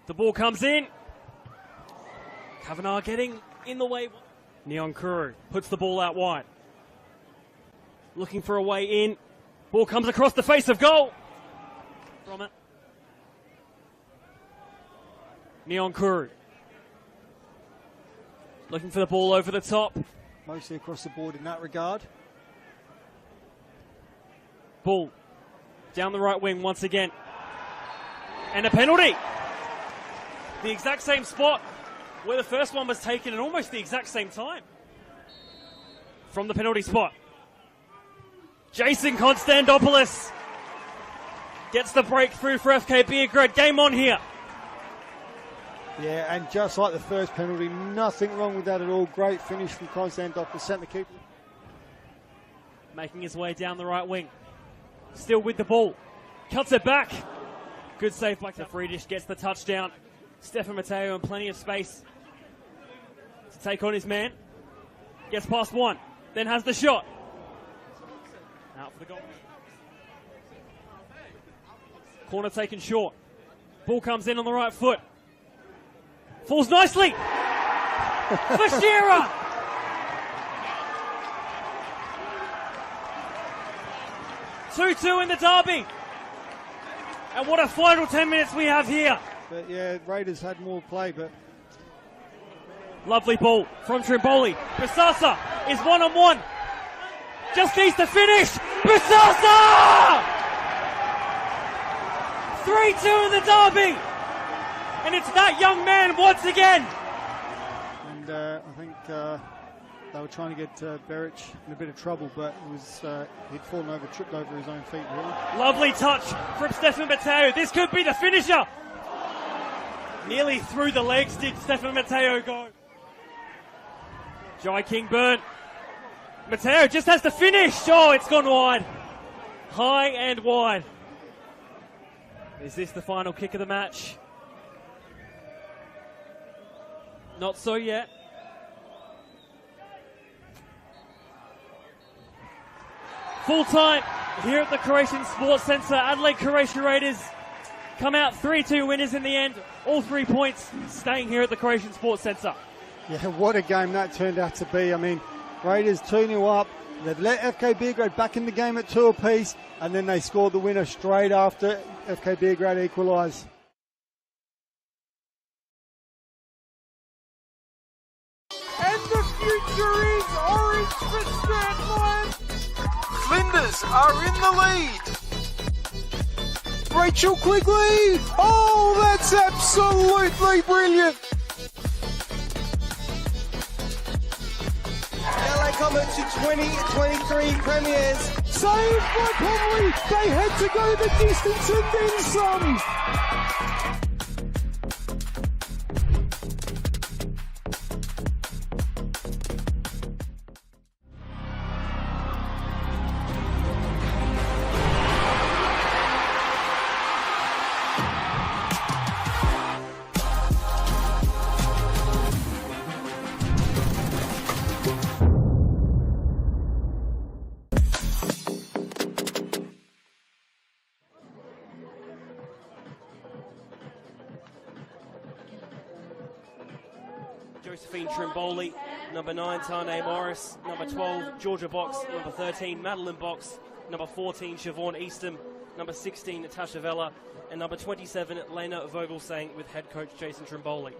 The ball comes in. Kavanagh getting in the way. Neon Kuru puts the ball out wide. Looking for a way in. Ball comes across the face of goal. From it. Neon Kuru. Looking for the ball over the top. Mostly across the board in that regard. Ball down the right wing once again. And a penalty. The exact same spot where the first one was taken at almost the exact same time. From the penalty spot. Jason Konstantopoulos gets the breakthrough for FK Beograd. Game on here Yeah, and just like the first penalty, nothing wrong with that at all. Great finish from Konstantinov to centre keeper. Making his way down the right wing. Still with the ball. Cuts it back. Good save by Friedrich, gets the touchdown. Stefan Matteo in plenty of space to take on his man. Gets past one, then has the shot. Out for the goal. Corner taken short. Ball comes in on the right foot. Falls nicely. For Shearer. Two in the derby. And what a final 10 minutes we have here. But yeah, Raiders had more play, but... Lovely ball from Trimboli. Bisasa is one-on-one. Just needs to finish. Bisasa! 3-2 in the derby. And it's that young man once again. And I think they were trying to get Beric in a bit of trouble, but it was he'd fallen over, tripped over his own feet, really. Lovely touch from Stefan Matteo. This could be the finisher. Nearly through the legs did Stefan Matteo go. Jai King burn. Matteo just has to finish. Oh, it's gone wide. High and wide. Is this the final kick of the match? Not so yet. Full time here at the Croatian Sports Centre. Adelaide Croatia Raiders come out 3-2 winners in the end. All 3 points staying here at the Croatian Sports Centre. Yeah, what a game that turned out to be. I mean, Raiders 2-0 up. They'd let FK Beograd back in the game at 2 apiece, and then they scored the winner straight after FK Beograd equalised. And the future is orange for Sturt Lions. Flinders are in the lead. Rachel Quigley. Oh, that's absolutely brilliant. LA Comets to 2023 premiers. Saved by Conley. They had to go the distance and then some. Josephine Trimboli, number 9, Tane Morris, number 12, Georgia Box, number 13, Madeline Box, number 14, Siobhan Eastham, number 16, Natasha Vella, and number 27, Lena Vogelsang, with head coach Jason Trimboli.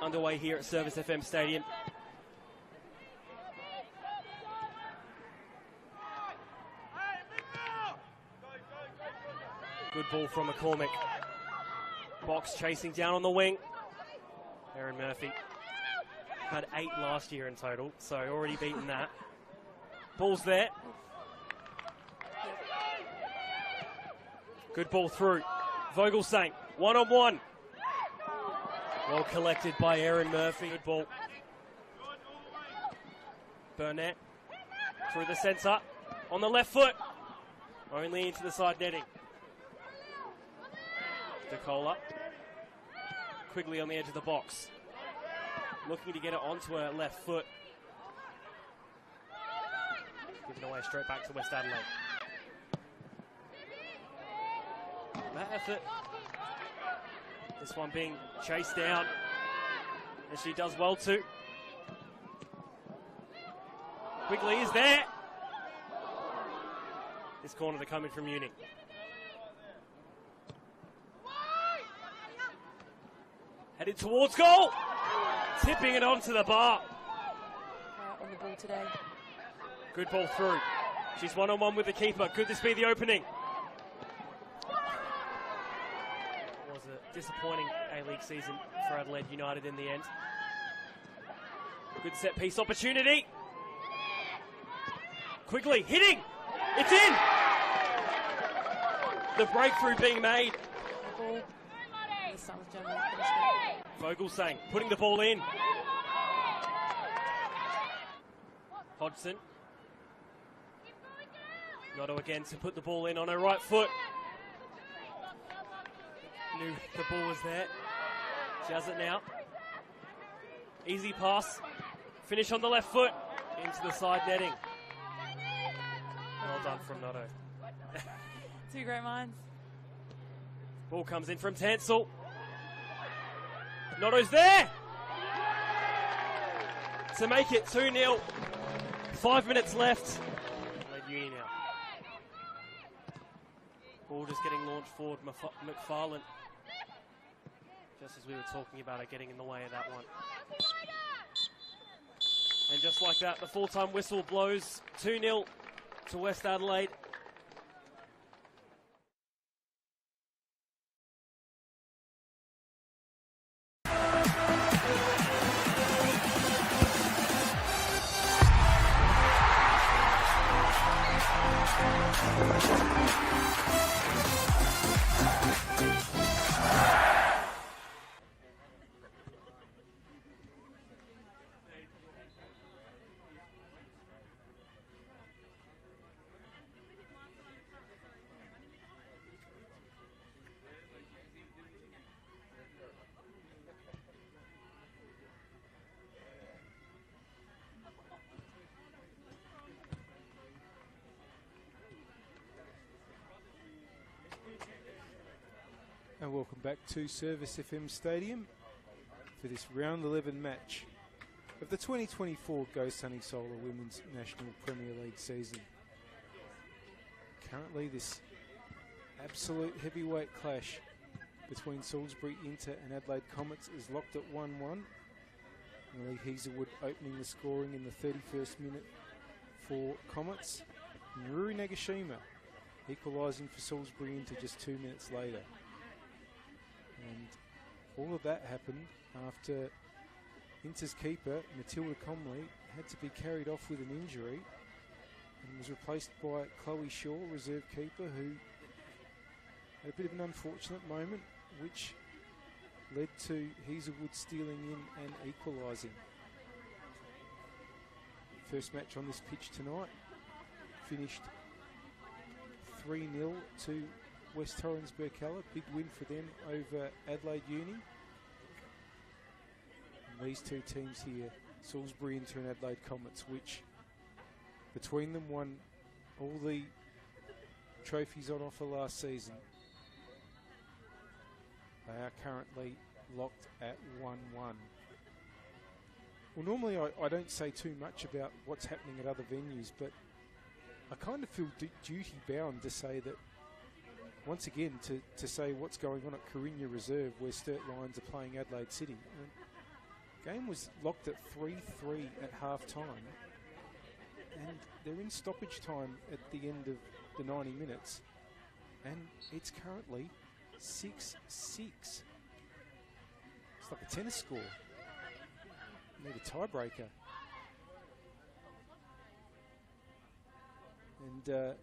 Underway here at Service FM Stadium. Good ball from McCormick. Box chasing down on the wing. Erin Murphy had 8 last year in total, so already beaten that. Ball's there. Good ball through. Vogelsang, one-on-one. Well collected by Erin Murphy. Good ball. Burnett through the centre. On the left foot. Only into the side netting. DeCola. Quigley on the edge of the box. Looking to get it onto her left foot. Given away straight back to West Adelaide. That effort. This one being chased down. And she does well too. Quigley is there. This corner to come in from Uni. Headed towards goal. Tipping it onto the bar. On the ball today. Good ball through. She's one-on-one with the keeper. Could this be the opening? Was a disappointing A-League season for Adelaide United in the end. Good set-piece opportunity. Quigley hitting. It's in. The breakthrough being made. Ball going to start with Germany punishment. Vogelsang putting the ball in. Hodgson. Notto again to put the ball in on her right foot. Knew the ball was there. She has it now. Easy pass. Finish on the left foot. Into the side netting. Well done from Notto. Two great minds. Ball comes in from Tansel. Notto's there! To make it 2-0. 5 minutes left. Adelaide Uni now. Ball just getting launched forward. McFarlane. Just as we were talking about it, getting in the way of that one. And just like that, the full-time whistle blows. 2-0 to West Adelaide. And welcome back to Service FM Stadium for this round 11 match of the 2024 Go Sunny Solar Women's National Premier League season. Currently this absolute heavyweight clash between Salisbury Inter and Adelaide Comets is locked at 1-1. Lee Hazelwood opening the scoring in the 31st minute for Comets. And Ruri Nagashima equalising for Salisbury Inter just 2 minutes later. And all of that happened after Inter's keeper, Matilda Comley, had to be carried off with an injury and was replaced by Chloe Shaw, reserve keeper, who had a bit of an unfortunate moment, which led to Hazelwood stealing in and equalising. First match on this pitch tonight finished 3-0 to West Torrens Burkalla. Big win for them over Adelaide Uni. And these two teams here, Salisbury Inter and Adelaide Comets, which between them won all the trophies on offer last season. They are currently locked at 1-1. Well, normally I don't say too much about what's happening at other venues, but I kind of feel duty bound to say that once again, to say what's going on at Corinna Reserve, where Sturt Lions are playing Adelaide City. The game was locked at 3-3 at half-time, and they're in stoppage time at the end of the 90 minutes, and it's currently 6-6. It's like a tennis score. You need a tiebreaker. And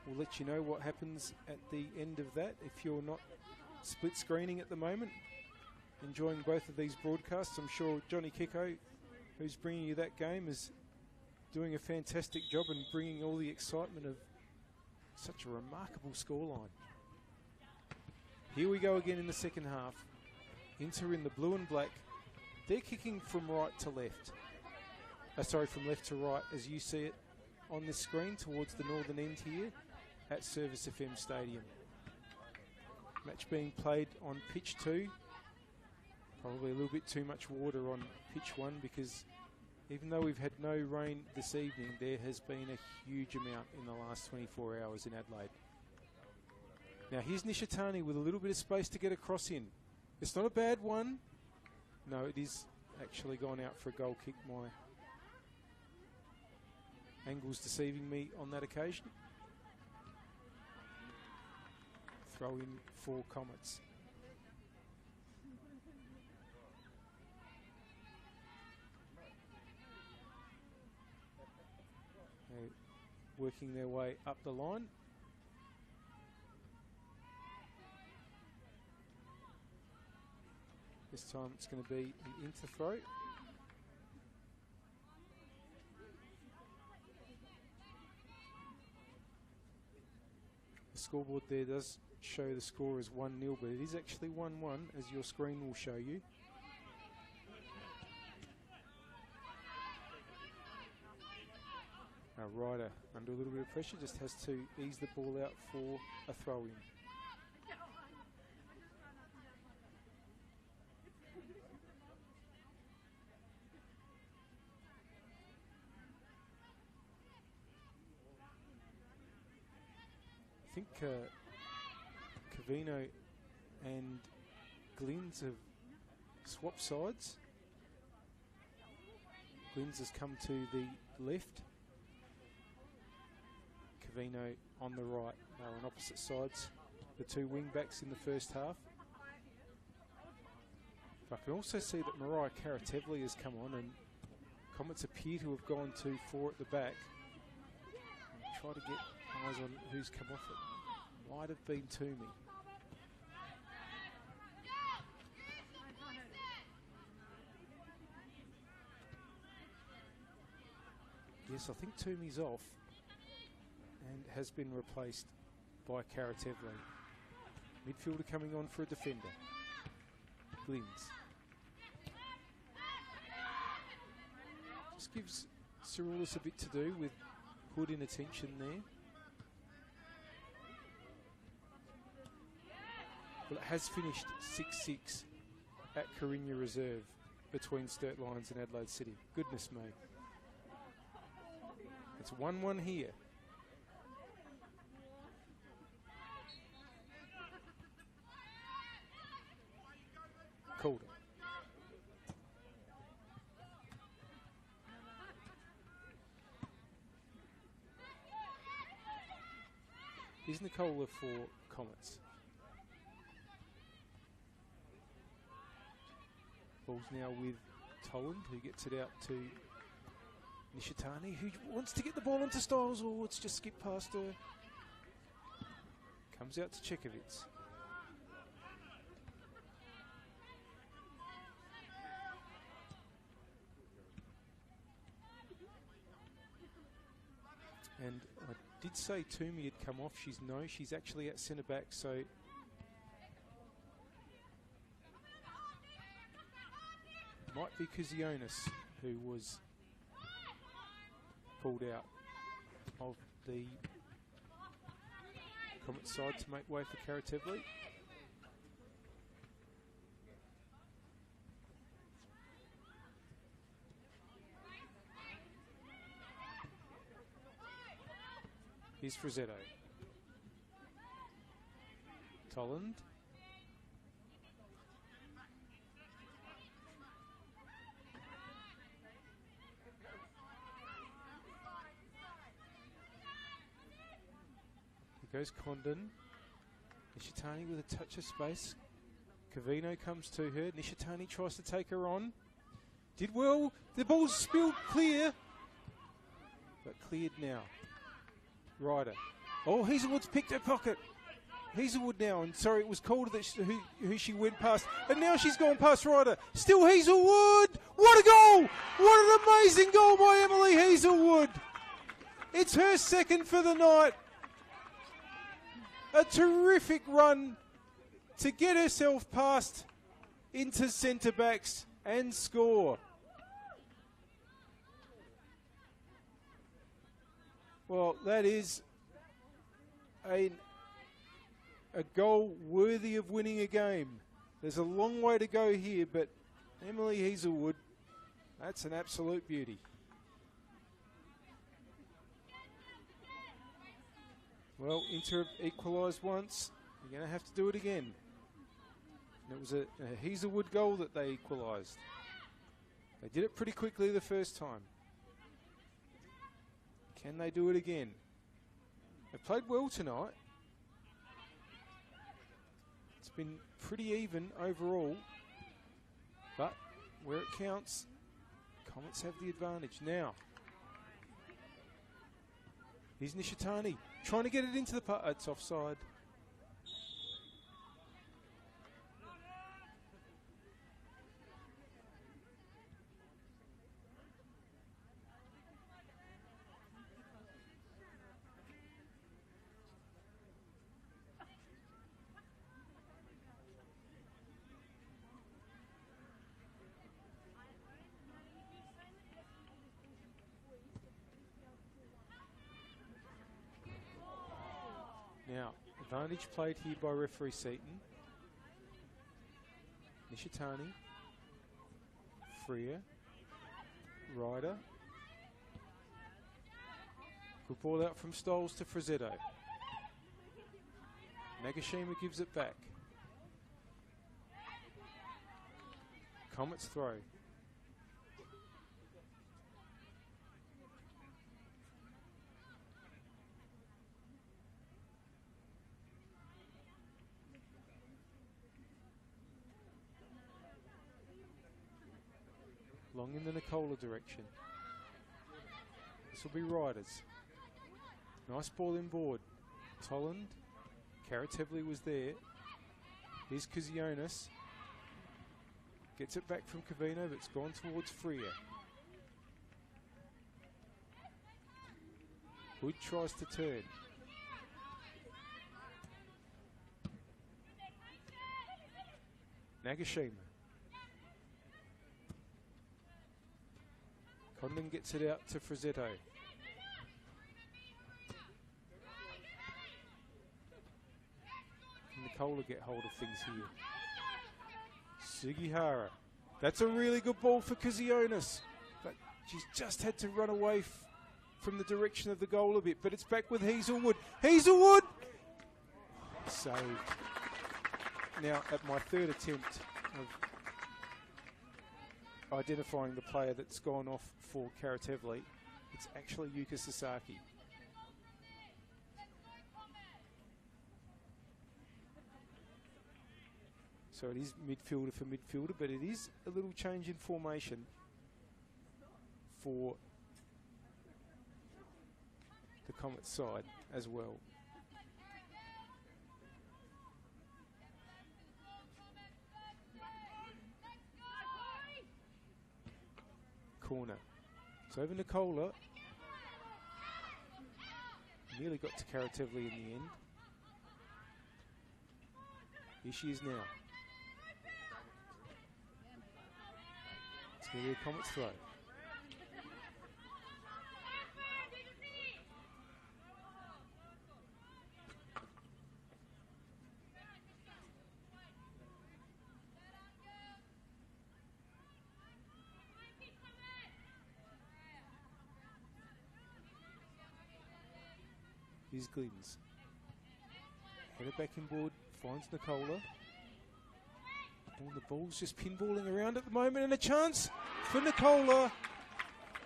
we'll let you know what happens at the end of that. If you're not split screening at the moment, enjoying both of these broadcasts, I'm sure Johnny Kiko, who's bringing you that game, is doing a fantastic job and bringing all the excitement of such a remarkable scoreline. Here we go again in the second half. Inter in the blue and black. They're kicking from right to left. From left to right, as you see it on the screen towards the northern end here at Service FM Stadium. Match being played on pitch 2. Probably a little bit too much water on pitch 1, because even though we've had no rain this evening, there has been a huge amount in the last 24 hours in Adelaide. Now here's Nishitani with a little bit of space to get across in. It's not a bad one. No, it is actually gone out for a goal kick. My angle's deceiving me on that occasion. Throw in for Comets. They're working their way up the line. This time it's going to be an into throw. The scoreboard there does show the score as 1-0, but it is actually 1-1, as your screen will show you. Now Ryder, under a little bit of pressure, just has to ease the ball out for a throw-in. I think Cavino and Glynns have swapped sides. Glynns has come to the left. Cavino on the right. They were on opposite sides, the two wing backs in the first half. But I can also see that Mariah Karatevli has come on, and Comets appear to have gone to 4 at the back. And try to get eyes on who's come off it. Might have been Toomey. Yes, I think Toomey's off and has been replaced by Karatevli. Midfielder coming on for a defender. Glynns. Just gives Cyrilus a bit to do with Hood in attention there. Well, it has finished 6-6 at Carigna Reserve between Sturt Lions and Adelaide City. Goodness me. It's 1-1 here. Calder. Here's Nicola for Comets. Ball's now with Toland, who gets it out to Nishitani, who wants to get the ball into Styles. Oh, it's just skipped past her. Comes out to Chekovitz. And I did say Toomey had come off. She's actually at centre back, so might be Kuzionis who was pulled out of the Comet side to make way for Karatevli. Here's Frizzetto. Toland. Here goes Condon. Nishitani with a touch of space. Cavino comes to her. Nishitani tries to take her on. Did well. The ball's spilled clear. But cleared now. Ryder. Oh, Hazelwood's picked her pocket. Hazelwood now, and sorry, it was Calder that who she went past, and now she's gone past Ryder. Still Hazelwood. What a goal! What an amazing goal by Emily Hazelwood. It's her second for the night. A terrific run to get herself past into centre backs and score. Well, that is a goal worthy of winning a game. There's a long way to go here, but Emily Hazelwood, that's an absolute beauty. Well, Inter have equalised once. You're going to have to do it again. And it was a Hazelwood goal that they equalised. They did it pretty quickly the first time. Can they do it again? They played well tonight. It's been pretty even overall. But where it counts, Comets have the advantage. Now, here's Nishitani trying to get it into the putt. It's offside. Now, advantage played here by referee Seaton. Nishitani, Freer, Ryder. Good ball out from Stoles to Frazzetto. Nagashima gives it back. Comets throw. Long in the Nicola direction. This will be Riders. Nice ball inboard. Tolland. Karatevli was there. Here's Kuzionis. Gets it back from Cavino, but it's gone towards Freer. Hood tries to turn. Nagashima. Condon gets it out to Frazzetto. Can Nicola get hold of things here? Sugihara. That's a really good ball for Kuzionis, but she's just had to run away from the direction of the goal a bit, but it's back with Hazelwood. Hazelwood! Saved. Now, at my third attempt of identifying the player that's gone off for Karatevli, it's actually Yuka Sasaki. So it is midfielder for midfielder, but it is a little change in formation for the Comets side as well. Corner. It's over Nicola. Nearly got to Karatevli in the end. Here she is now. It's going to be a Comets throw. Here's Glidens. Headed back inboard, finds Nicola. And the ball's just pinballing around at the moment, and a chance for Nicola.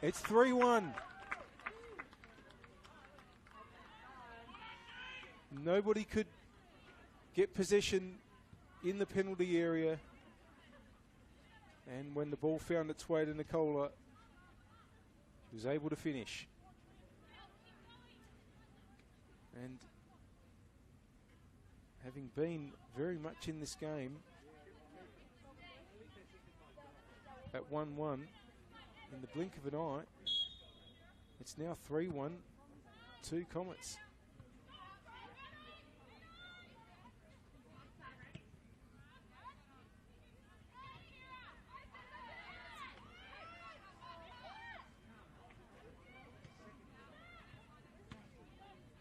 It's 3-1. Nobody could get possession in the penalty area. And when the ball found its way to Nicola, he was able to finish. And having been very much in this game at 1-1, in the blink of an eye, it's now 3-1 to Comets.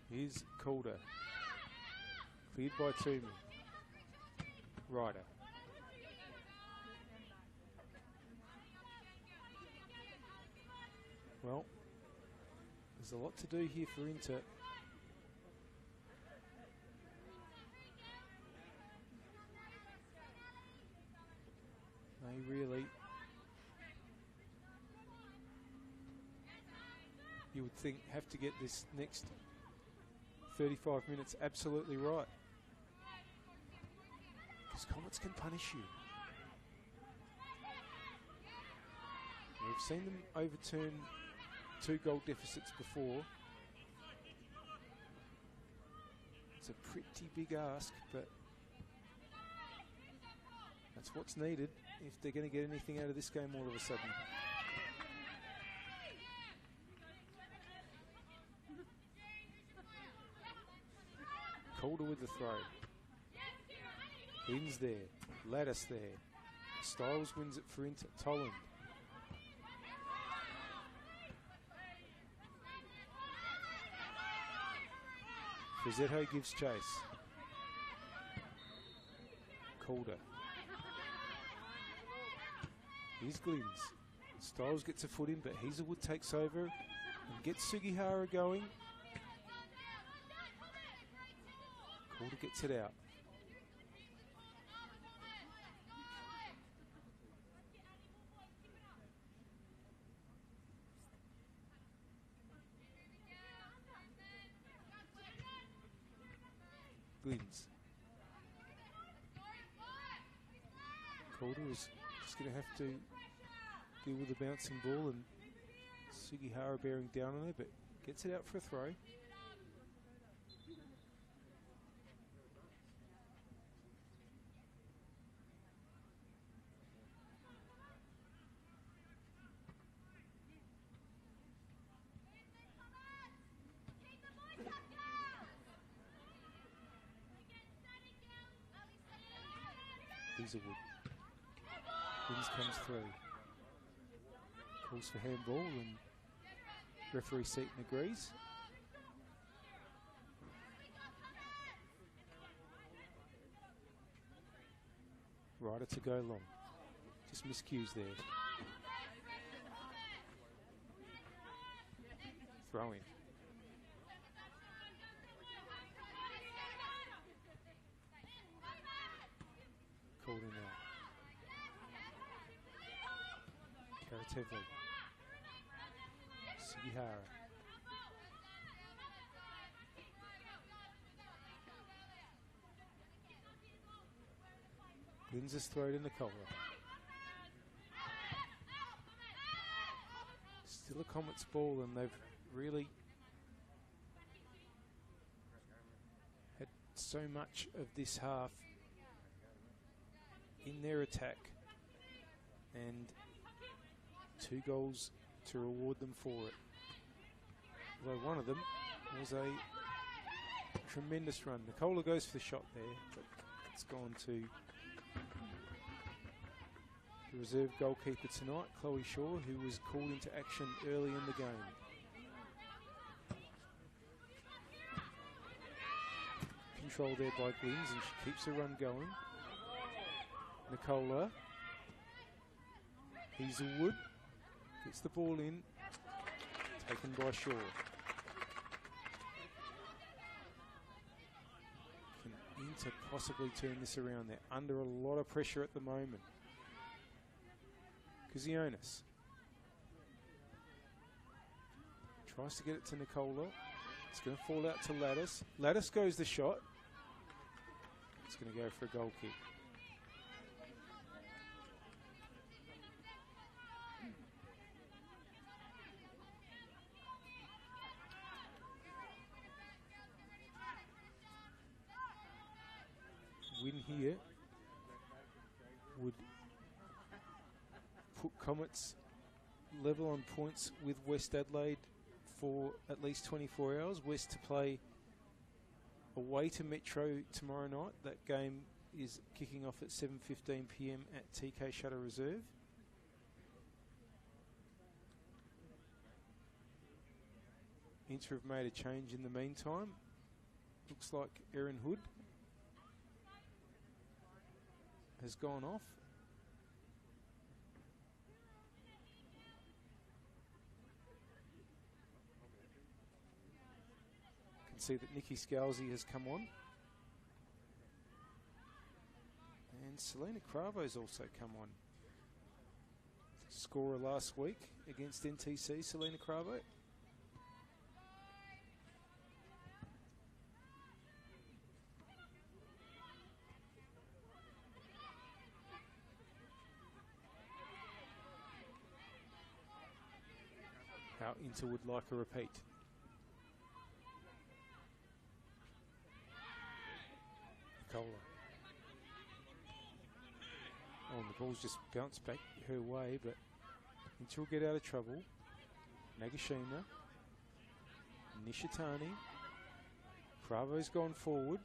Here's Calder. Cleared by Toomey. Ryder. Well, there's a lot to do here for Inter. They really, you would think, have to get this next 35 minutes absolutely right, because Comets can punish you. We've seen them overturn 2-goal deficits before. It's a pretty big ask, but that's what's needed if they're going to get anything out of this game all of a sudden. Calder with the throw. Wins there. Lattice there. Styles wins it for Inter. Tolland. Frizzetto gives chase. Calder. Here's Glynns. Styles gets a foot in, but Hazelwood takes over and gets Sugihara going. Calder gets it out. Glynns. Calder is just going to have to deal with the bouncing ball, and Sugihara bearing down on it, but gets it out for a throw. Hazelwood. Glynns comes through. Calls for handball, and referee Seaton agrees. Rider to go long. Just miscues there. Throwing. Called in now. Karatevi. Sugihara. Glynns is thrown in the collar. Still a Comets ball, and they've really had so much of this half in their attack, and 2 goals to reward them for it. Although one of them was a tremendous run. Nicola goes for the shot there, but it's gone to the reserve goalkeeper tonight, Chloe Shaw, who was called into action early in the game. Control there by Glynns, and she keeps the run going. Nicola. Hazelwood gets the ball in, taken by Shaw. Can Inter possibly turn this around? They're under a lot of pressure at the moment. Kazionis tries to get it to Nicola. It's going to fall out to Lattice. Lattice goes the shot. It's going to go for a goal kick. Win here would put Comets level on points with West Adelaide for at least 24 hours. West to play away to Metro tomorrow night. That game is kicking off at 7:15 p.m. at TK Shutter Reserve. Inter have made a change in the meantime. Looks like Erin Hood has gone off. Can see that Nikki Scalzi has come on. And Selena Cravo's also come on. Scorer last week against NTC, Selena Cravo. How Inter would like a repeat. Nicola. Oh, and the ball's just bounced back her way, but Inter will get out of trouble. Nagashima. Nishitani. Cravo's gone forward.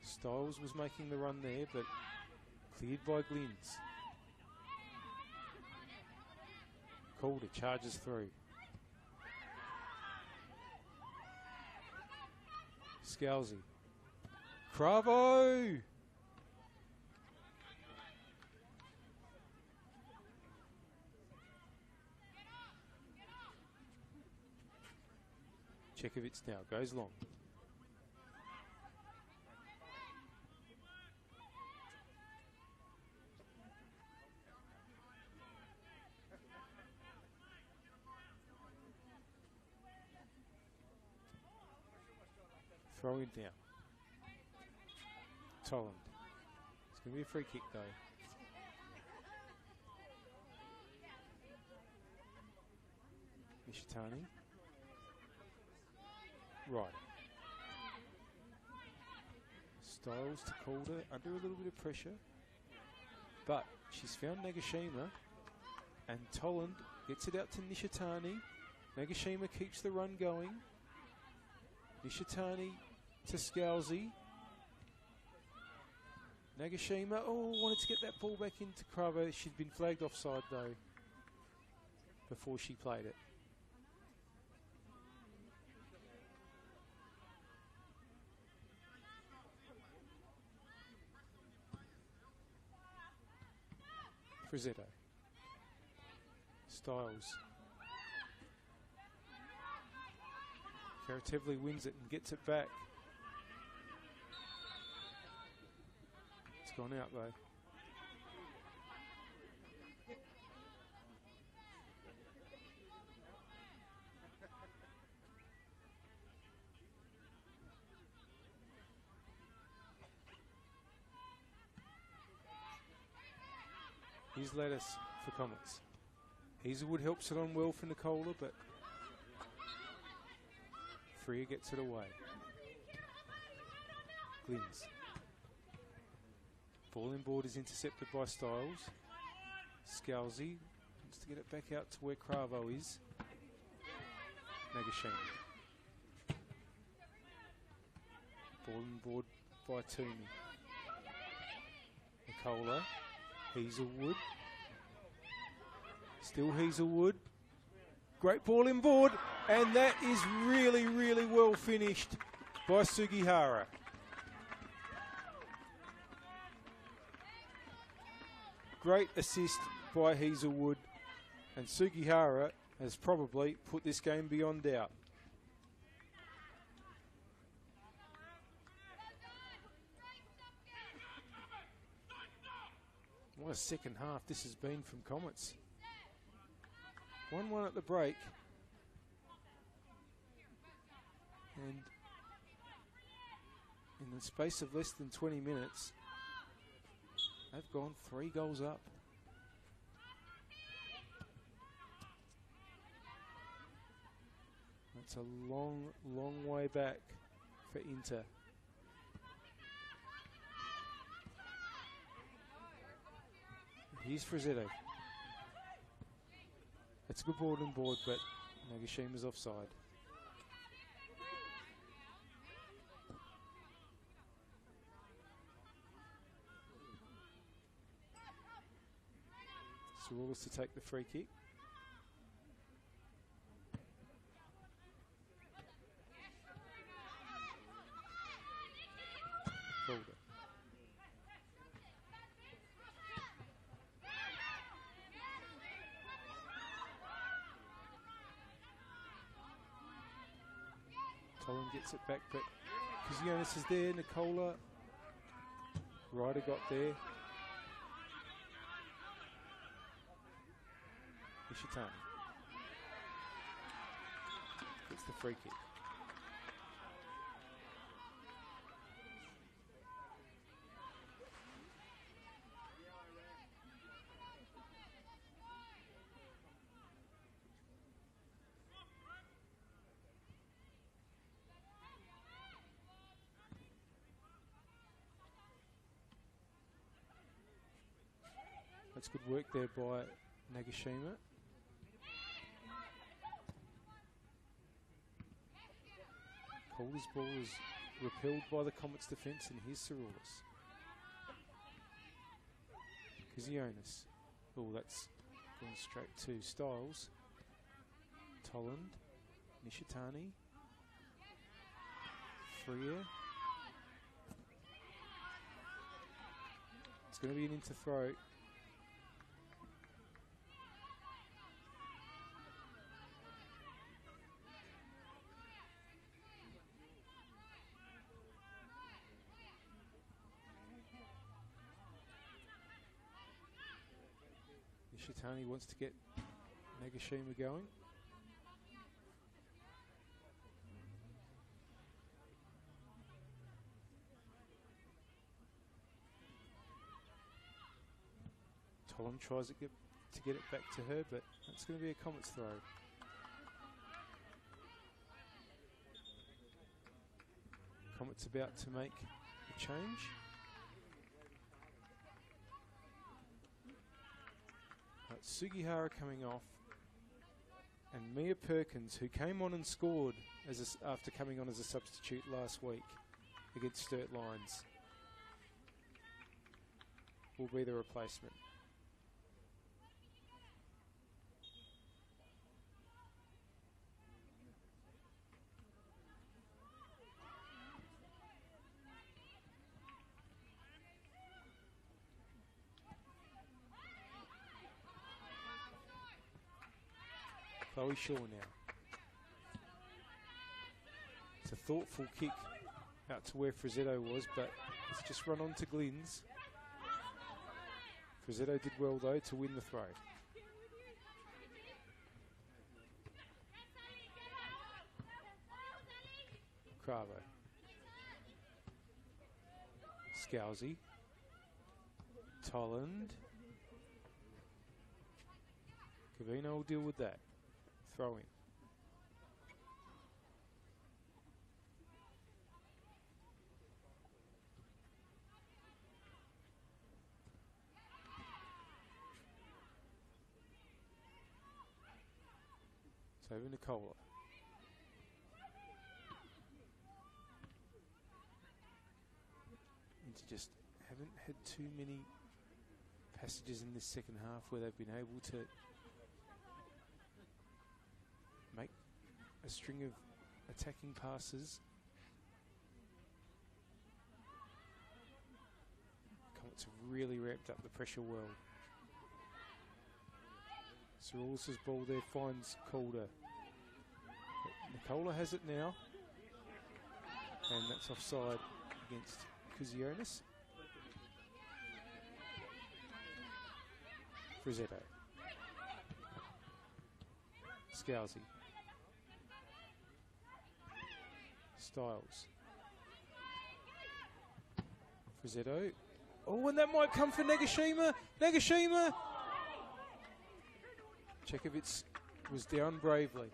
Styles was making the run there, but cleared by Glynns. Calder charges through. Scalzi. Cravo! Chekovich now goes long. Throw in now. Tolland. It's going to be a free kick though. Nishitani. Right. Styles to Calder under a little bit of pressure. But she's found Nagashima. And Tolland gets it out to Nishitani. Nagashima keeps the run going. Nishitani to Scalzi. Nagashima, wanted to get that ball back into Cravo. She'd been flagged offside though before she played it. Frizzetto. Styles. Karatevli wins it and gets it back. It's gone out though. Here's lettuce for Comets. Hazelwood helps it on well for Nicola, but Freer gets it away. Glynns. Ball in board is intercepted by Styles. Scalzi wants to get it back out to where Cravo is. Nagashima. Ball in board by Toomey. Nicola. Hazelwood. Still Hazelwood. Great ball in board. And that is really, really well finished by Sugihara. Great assist by Hazelwood. And Sugihara has probably put this game beyond doubt. What a second half this has been from Comets. 1-1 at the break. And in the space of less than 20 minutes, they've gone 3 goals up. That's a long, long way back for Inter. Here's Frizzetto. It's a good ball on board, but Nagashima's offside. Sarulas to take the free kick. Calder. Tolland gets it back, but Kuzionis is there. Nicola. Ryder got there. Ishitani gets the free kick. That's good work there by Nagashima. Calder's ball is repelled by the Comets defence, and here's Sarulas. Kuzionis. Oh, that's gone straight to Styles. Tolland. Nishitani. Free. It's going to be an into throw. Nishitani wants to get Nagashima going. Tolan tries to get it back to her, but that's going to be a Comets throw. Comets about to make a change. Sugihara coming off, and Mia Perkins, who came on and scored after coming on as a substitute last week against Sturt Lions, will be the replacement. Chloe Shaw now. It's a thoughtful kick out to where Frizzetto was, but it's just run on to Glyn's. Frizzetto did well though to win the throw. Cravo. Scousey. Tolland. Cavino will deal with that. Throw in. It's over Nicola. And just haven't had too many passages in this second half where they've been able to make a string of attacking passes. Comets have really ramped up the pressure well. Sarulis' ball there finds Calder. But Nicola has it now. And that's offside against Kuzionis. Frizzetto. Scousey. Styles. Frizzetto. Oh, and that might come for Nagashima. Nagashima! Chekovitz was down bravely.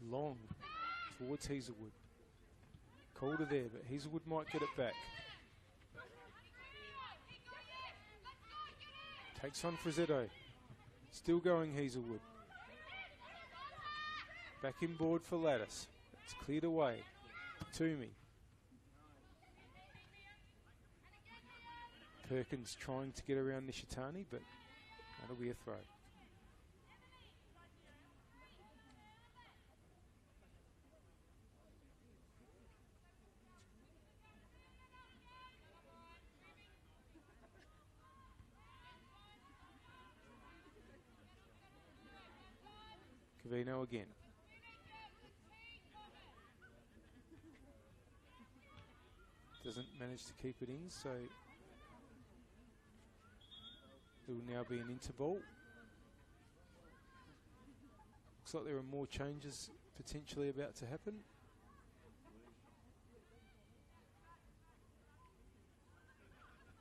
Long towards Hazelwood. Calder there, but Hazelwood might get it back. Takes on Frizzetto. Still going Hazelwood. Back in board for Lattice. It's cleared away. Toomey. Perkins trying to get around Nishitani, but that'll be a throw. Cavino again. Doesn't manage to keep it in, so it will now be an interball. Looks like there are more changes potentially about to happen.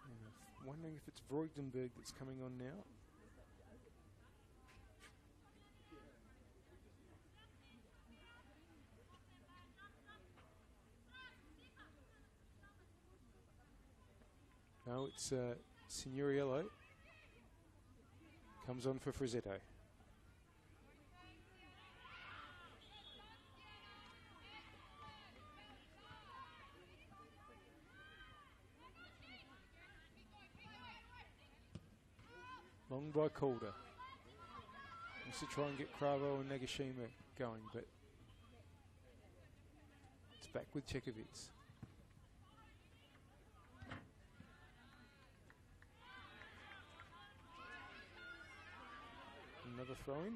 And I'm wondering if it's Vroegdenberg that's coming on now. No, it's Signoriello. Comes on for Frizzetto. Long by Calder. Wants to try and get Cravo and Nagashima going, but it's back with Chekovitz. Another throw in.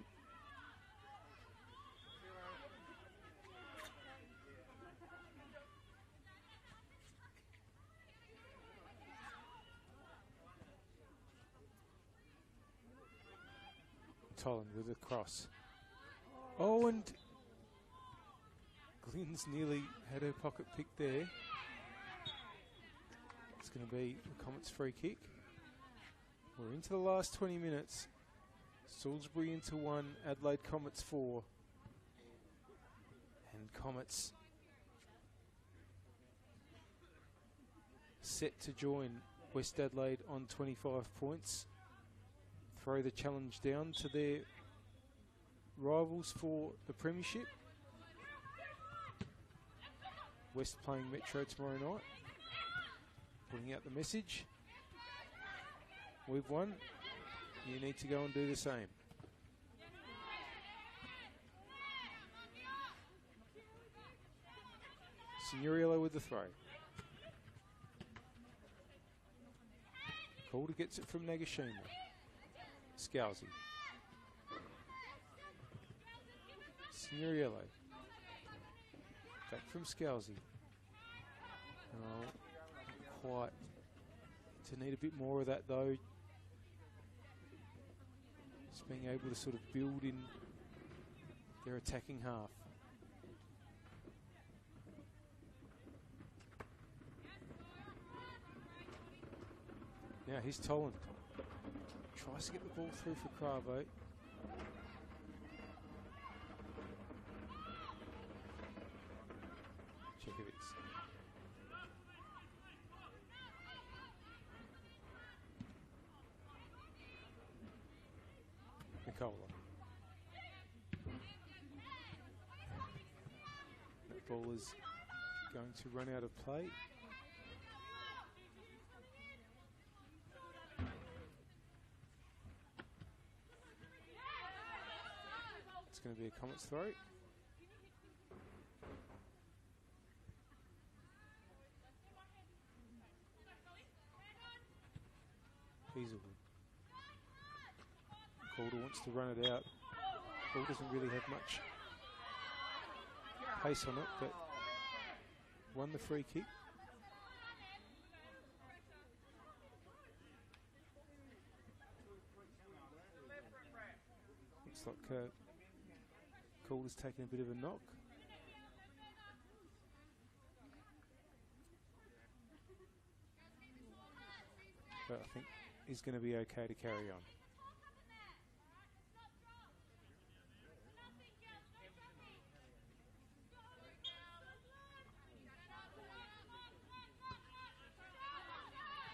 Toland with a cross. Oh, and Glynn's nearly had her pocket pick there. It's going to be the Comets free kick. We're into the last 20 minutes. Salisbury into 1, Adelaide Comets 4. And Comets set to join West Adelaide on 25 points. Throw the challenge down to their rivals for the premiership. West playing Metro tomorrow night. Putting out the message. We've won. You need to go and do the same. Signoriello with the throw. Calder gets it from Nagashima. Scalzi. Signoriello. Back from Scalzi. Oh, quite. To need a bit more of that though. Just being able to sort of build in their attacking half. Now here's Toland. Tries to get the ball through for Cravo. Chekovitz. Nicola. That ball is going to run out of play. It's going to be a Comets throw. Hazelwood. Calder wants to run it out. Ball doesn't really have much pace on it, but won the free kick. Looks like Calder's taking a bit of a knock. But I think he's going to be okay to carry on.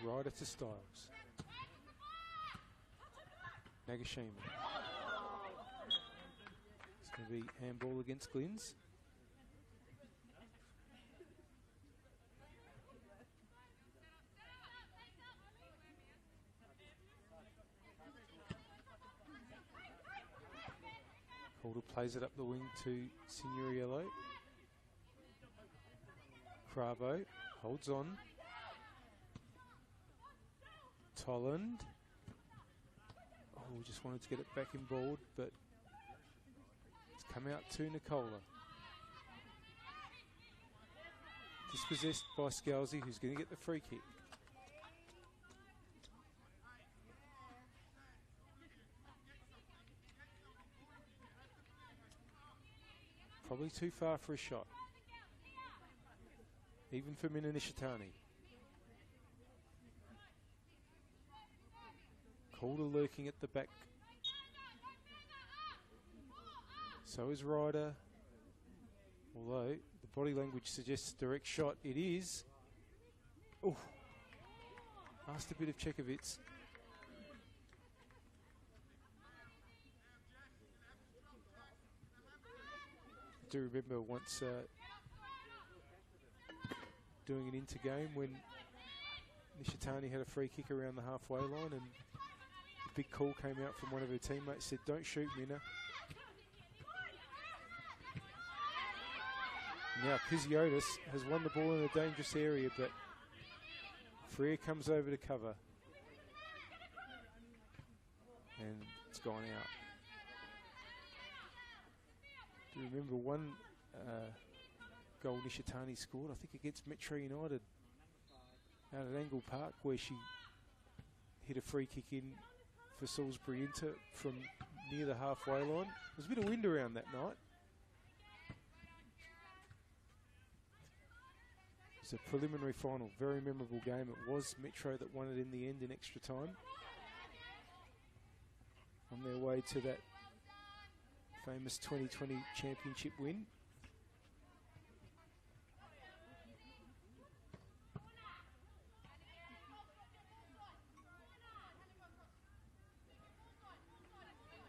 Ryder to Styles. Nagashima. It's going to be handball against Glynns. Calder plays it up the wing to Signoriello. Cravo holds on. Toland. Oh, just wanted to get it back in board, but it's come out to Nicola. Dispossessed by Scalzi, who's going to get the free kick. Probably too far for a shot. Even for Minanishitani. Calder lurking at the back. So is Ryder. Although the body language suggests direct shot. It is. Oh, asked a bit of Chekovitz. I do remember once doing an intergame when Nishitani had a free kick around the halfway line and big call came out from one of her teammates, said, "Don't shoot, Minna." Now Kiziotis has won the ball in a dangerous area, but Freer comes over to cover. And it's gone out. Do you remember one goal Nishitani scored, I think against Metro United out at Angle Park, where she hit a free kick in for Salisbury Inter from near the halfway line. There was a bit of wind around that night. It's a preliminary final, very memorable game. It was Metro that won it in the end in extra time. On their way to that famous 2020 championship win.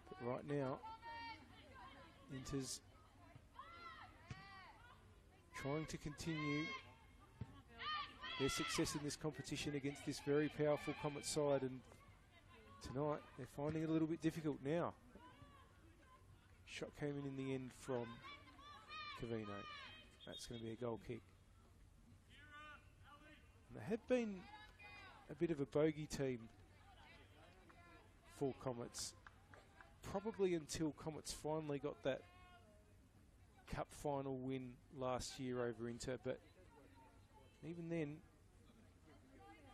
But right now, Inter's trying to continue their success in this competition against this very powerful Comet side, and tonight they're finding it a little bit difficult now. Shot came in the end from Cavino. That's going to be a goal kick. And they have been a bit of a bogey team for Comets, probably until Comets finally got that cup final win last year over Inter, but even then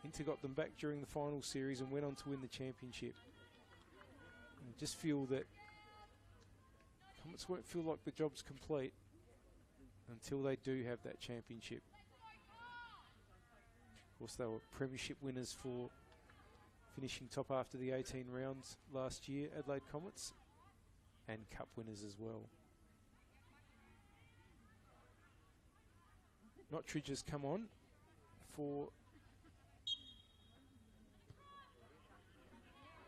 Inter got them back during the final series and went on to win the championship. And I just feel that Comets won't feel like the job's complete until they do have that championship. Of course, they were premiership winners for finishing top after the 18 rounds last year, Adelaide Comets, and cup winners as well. Nottridge has come on for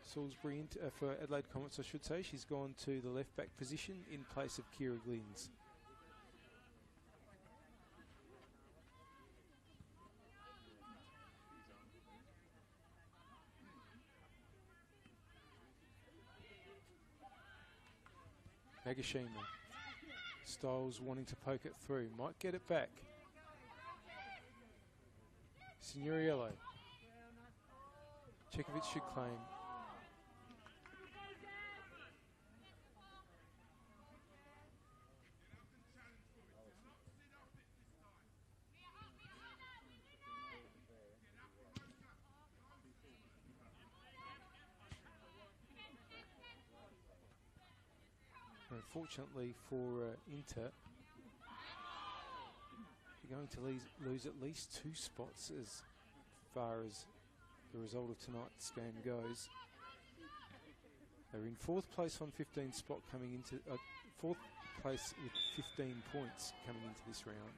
Salisbury, for Adelaide Comets, I should say. She's gone to the left back position in place of Kira Glynns. Nagashima. Styles wanting to poke it through. Might get it back. Signoriello. Cekovic should claim. Unfortunately for Inter, they're going to lose at least 2 spots as far as the result of tonight's game goes. They're in 4th place on 15 spot coming into 4th place with 15 points coming into this round.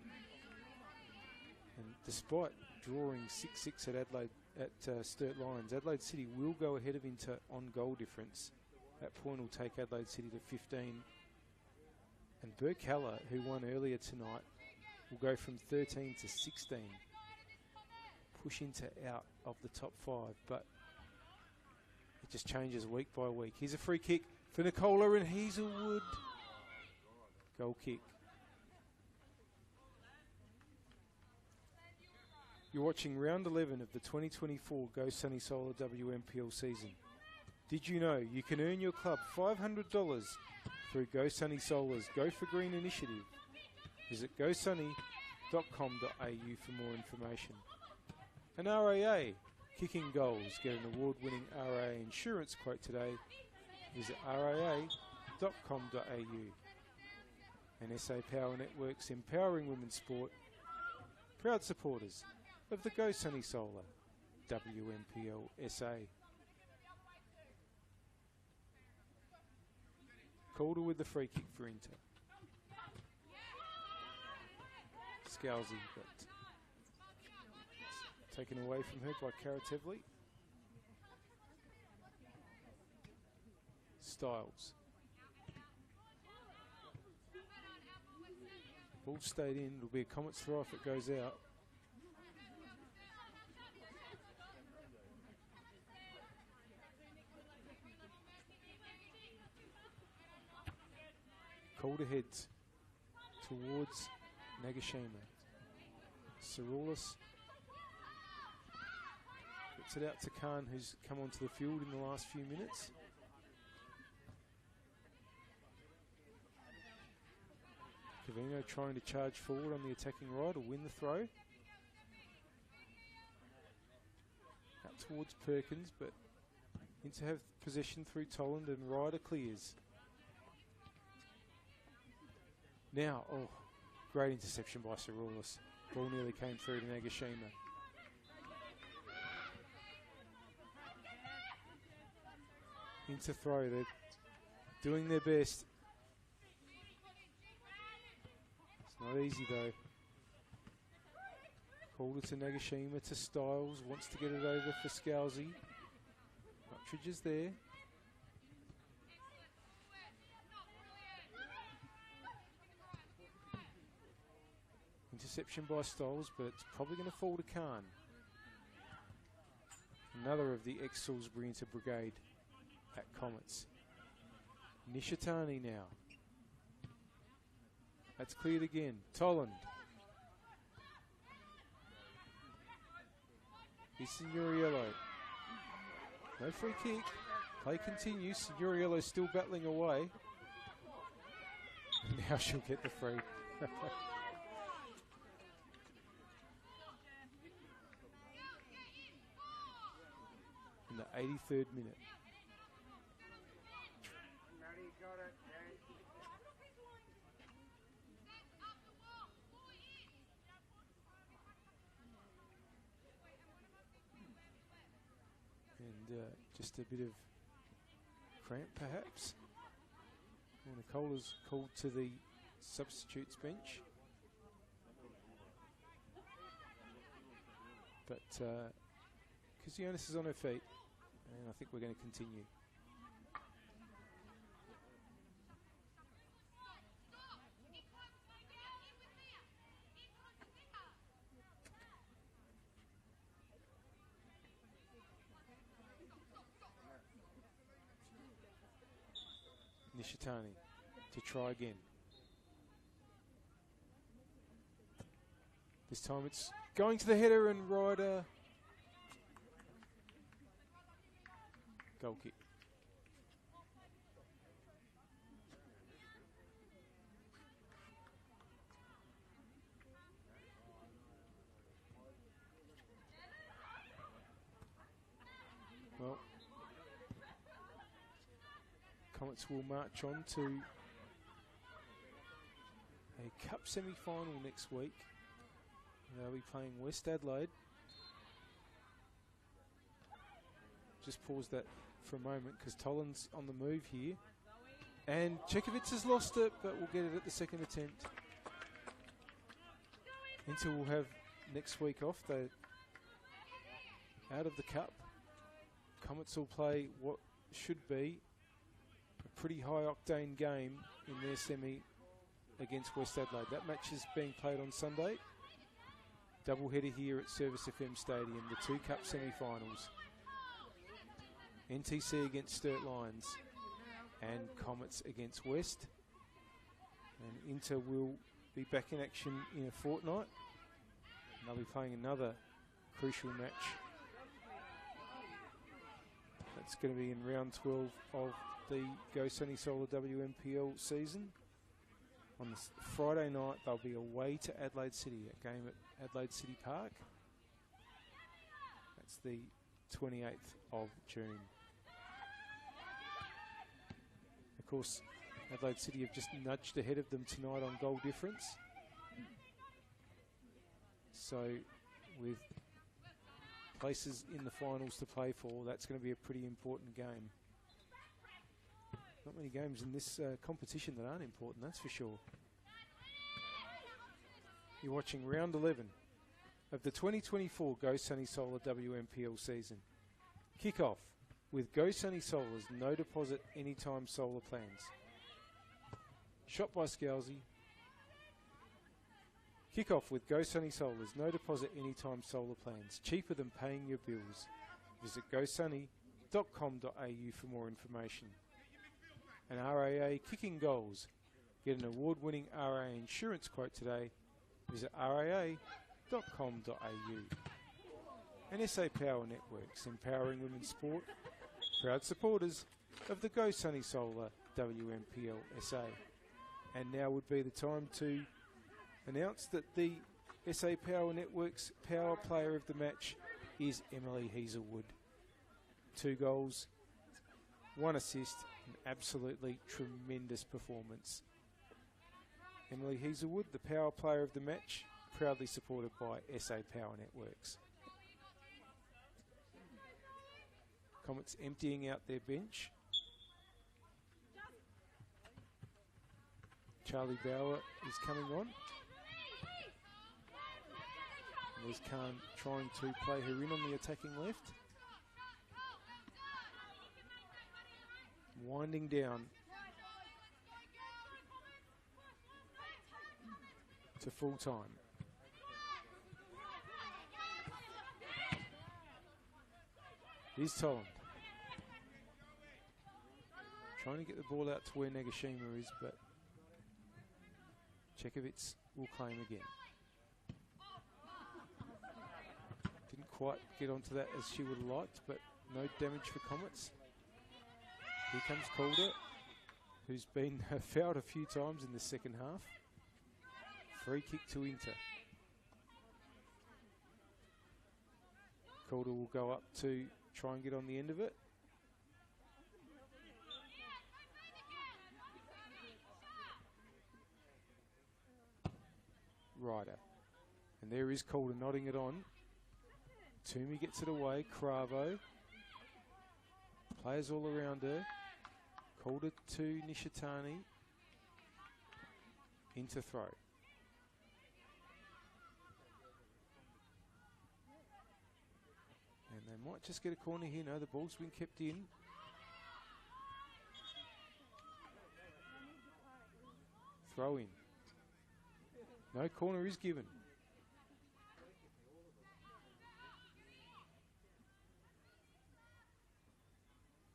And despite drawing 6-6 at Adelaide at Sturt Lions, Adelaide City will go ahead of Inter on goal difference. That point will take Adelaide City to 15. And Burke Haller, who won earlier tonight, will go from 13 to 16. Push Inter out of the top 5, but it just changes week by week. Here's a free kick for Nicola and Hazelwood. Goal kick. You're watching round 11 of the 2024 Go Sunny Solar WNPL season. Did you know you can earn your club $500 through Go Sunny Solar's Go for Green initiative? Visit gosunny.com.au for more information. And RAA, kicking goals. Get an award-winning RAA insurance quote today. Visit raa.com.au. And SA Power Networks, empowering women's sport. Proud supporters of the Go Sunny Solar WNPLSA. Calder with the free kick for Inter. Scalzi, but taken away from her by Karatevli. Styles. Ball stayed in. It'll be a Comets throw if it goes out. Calder heads towards Nagashima. Saroulis gets it out to Khan, who's come onto the field in the last few minutes. Cavino trying to charge forward on the attacking right or win the throw. Out towards Perkins, but in to have possession through Toland, and Ryder clears. Now, oh, great interception by Saroulis. Ball nearly came through to Nagashima. Into throw, they're doing their best. It's not easy though. Calder to Nagashima to Styles, wants to get it over for Scalzi. Partridge is there. Interception by Styles, but it's probably going to fall to Khan. Another of the ex-Salisbury Inter Brigade at Comets. Nishitani now. That's cleared again. Toland. Here's Signoriello. No free kick. Play continues. Signoriello still battling away. Now she'll get the free. In the 83rd minute. And just a bit of cramp perhaps. Well, Nicola's called to the substitutes bench. But Kuzionis is on her feet, and I think we're going to continue. Nishitani to try again. This time it's going to the header, and Ryder. Goal kick. Well, Comets will march on to a cup semi-final next week. They'll be playing West Adelaide. Just pause that for a moment because Toland's on the move here. And Cekovic has lost it, but we'll get it at the second attempt. Inter will have next week off. They're out of the cup. Comets will play what should be a pretty high-octane game in their semi against West Adelaide. That match is being played on Sunday. Double-header here at Service FM Stadium, the two cup semi-finals. NTC against Sturt Lions and Comets against West. And Inter will be back in action in a fortnight. And they'll be playing another crucial match. That's going to be in round 12 of the Go Sunny Solar WNPL season. On this Friday night, they'll be away to Adelaide City, a game at Adelaide City Park. That's the 28th of June. Of course, Adelaide City have just nudged ahead of them tonight on goal difference. So, with places in the finals to play for, that's going to be a pretty important game. Not many games in this competition that aren't important, that's for sure. You're watching round 11 of the 2024 Go Sunny Solar WNPL season. Kick-off with Go Sunny Solar's no deposit anytime solar plans. Shot by Scalzi. Kick-off with Go Sunny Solar's no deposit anytime solar plans. Cheaper than paying your bills. Visit gosunny.com.au for more information. And RAA Kicking Goals Get an award-winning RA insurance quote today. Visit raa.com.au. And SA Power Networks, empowering women's sport. Proud supporters of the Go Sunny Solar WNPLSA. And now would be the time to announce that the SA Power Networks Power Player of the Match is Emily Hazelwood. 2 goals, 1 assist, an absolutely tremendous performance. Emily Hazelwood, the Power Player of the Match, proudly supported by SA Power Networks. Comets emptying out their bench. Charlie Bauer is coming on. And there's Khan trying to play her in on the attacking left. Winding down to full time. Here's Toland. Trying to get the ball out to where Nagashima is, but Chekovitz will claim again. Didn't quite get onto that as she would have liked, but no damage for Comets. Here comes Calder, who's been fouled a few times in the second half. Free kick to Inter. Calder will go up to try and get on the end of it. Ryder. And there is Calder nodding it on. Toomey gets it away. Cravo. Players all around her. Calder to Nishitani. Into throw. And they might just get a corner here. No, the ball's been kept in. Throw in. No corner is given.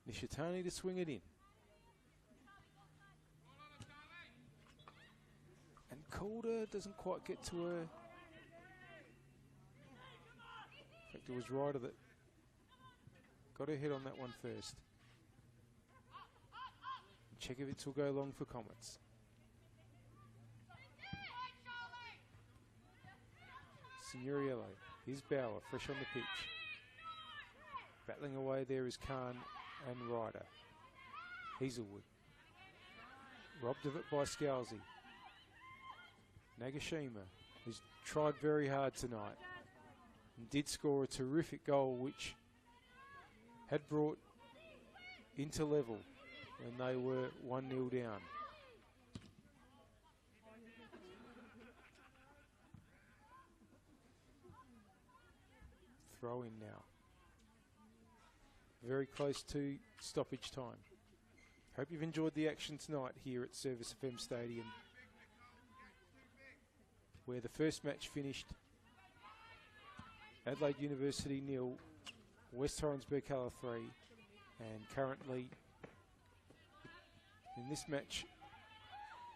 Nishitani to swing it in. And Calder doesn't quite get to her. In fact, it was Ryder that got her head on that one first. Chekovitz will go long for Comets. Signoriello. Here's Bauer, fresh on the pitch. Battling away there is Khan and Ryder. Hazelwood. Robbed of it by Scalzi. Nagashima, who's tried very hard tonight and did score a terrific goal which had brought Inter level when they were 1-0 down. Throw in now. Very close to stoppage time. Hope you've enjoyed the action tonight here at Service FM Stadium, where the first match finished Adelaide University 0, West Torrens Berkala 3, and currently in this match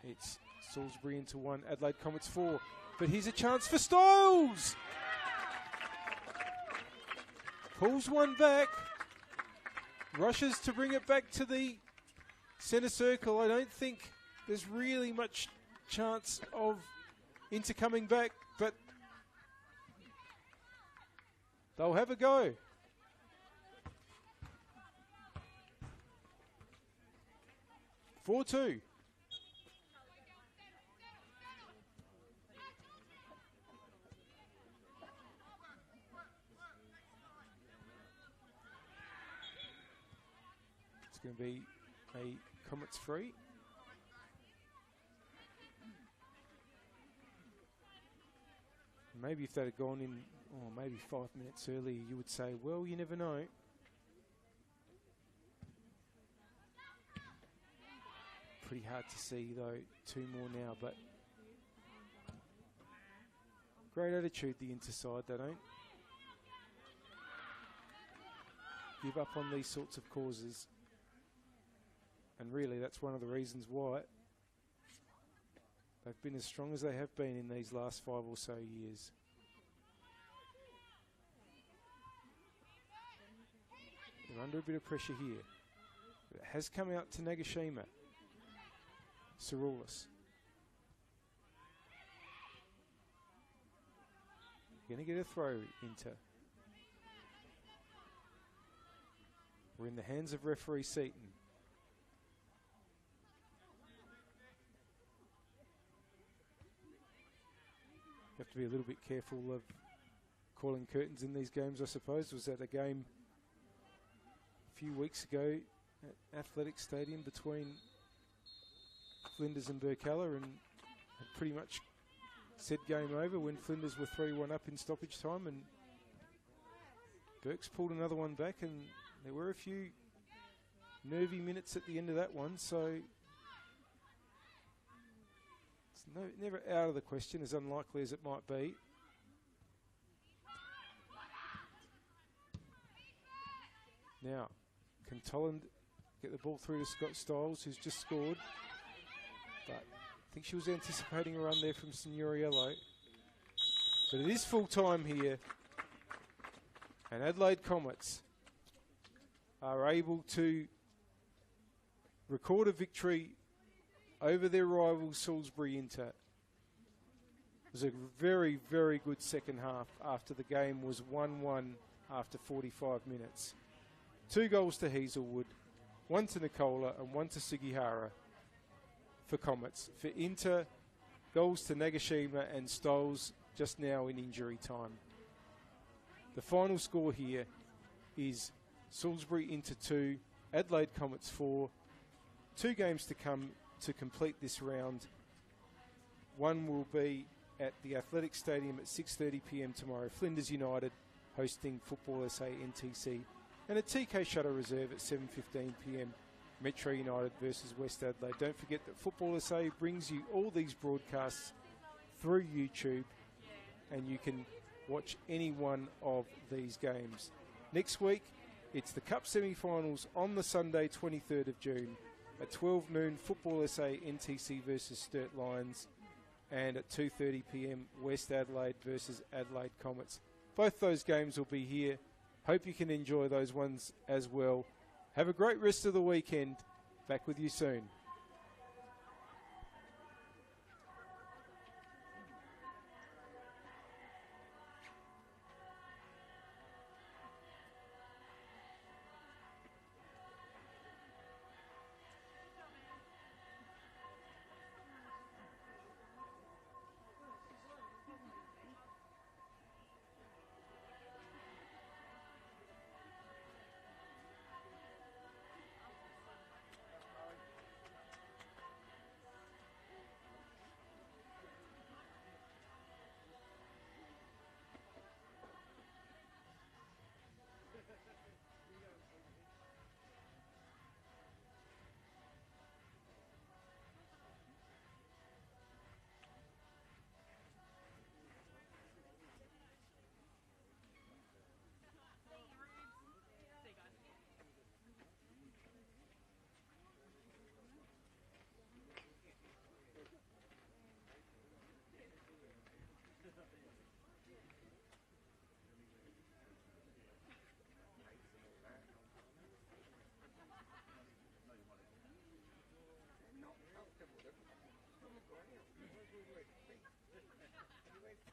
it's Salisbury into 1, Adelaide Comets 4. But here's a chance for Styles! Pulls one back, rushes to bring it back to the centre circle. I don't think there's really much chance of Inter coming back, but they'll have a go. (4-2). It's going to be a Comets free. Maybe if they'd have gone in, maybe 5 minutes earlier, you would say, well, you never know. Pretty hard to see, though, 2 more now, but great attitude, the Inter side. They don't give up on these sorts of causes. And really, that's one of the reasons why They've been as strong as they have been in these last 5 or so years. They're under a bit of pressure here. It has come out to Nagashima. Saroulis. Going to get a throw into. We're in the hands of referee Seaton. You have to be a little bit careful of calling curtains in these games, I suppose. Was that a game a few weeks ago at Athletic Stadium between Flinders and Burkalla, and had pretty much said game over when Flinders were 3-1 up in stoppage time, and Burks pulled another one back, and there were a few nervy minutes at the end of that one, so it's never out of the question, as unlikely as it might be. Now, can Tolland get the ball through to Scott Stiles, who's just scored? But I think she was anticipating a run there from Signoriello. But it is full time here. And Adelaide Comets are able to record a victory over their rival Salisbury Inter. It was a very, very good second half after the game was 1-1 after 45 minutes. 2 goals to Hazelwood, 1 to Nicola and 1 to Sugihara for Comets. For Inter, goals to Nagashima and Stoles just now in injury time. The final score here is Salisbury Inter 2, Adelaide Comets 4. 2 games to come to complete this round. One will be at the Athletic Stadium at 6:30 p.m. tomorrow. Flinders United hosting Football SA NTC. And a TK Shutter Reserve at 7:15 p.m. Metro United versus West Adelaide. Don't forget that Football SA brings you all these broadcasts through YouTube, and you can watch any one of these games. Next week, it's the Cup semi-finals on the Sunday, 23rd of June. At 12 noon, Football SA NTC versus Sturt Lions. And at 2:30 p.m, West Adelaide versus Adelaide Comets. Both those games will be here. Hope you can enjoy those ones as well. Have a great rest of the weekend. Back with you soon.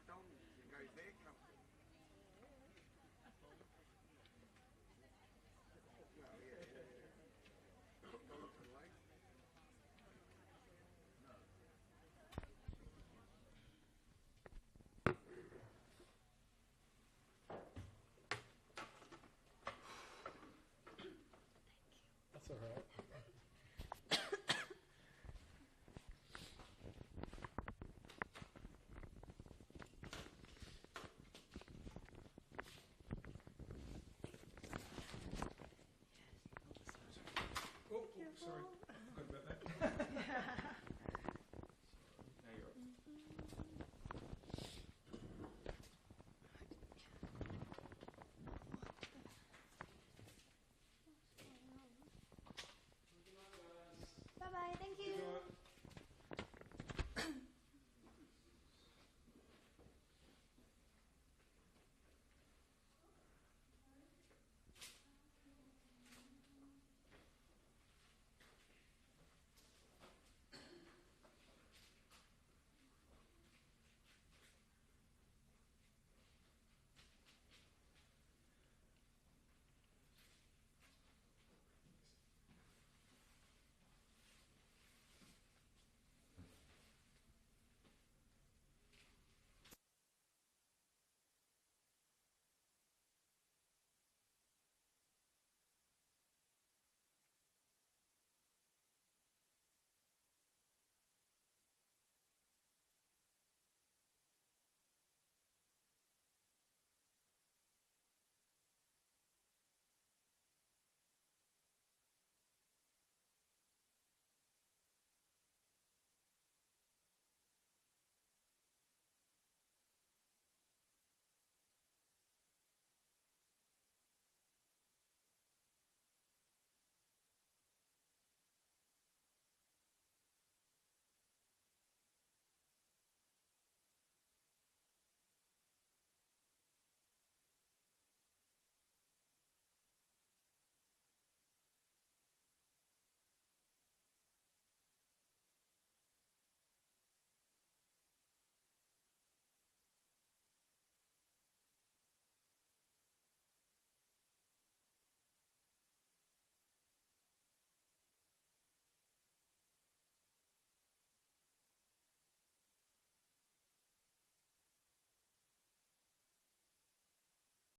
Don't you go there.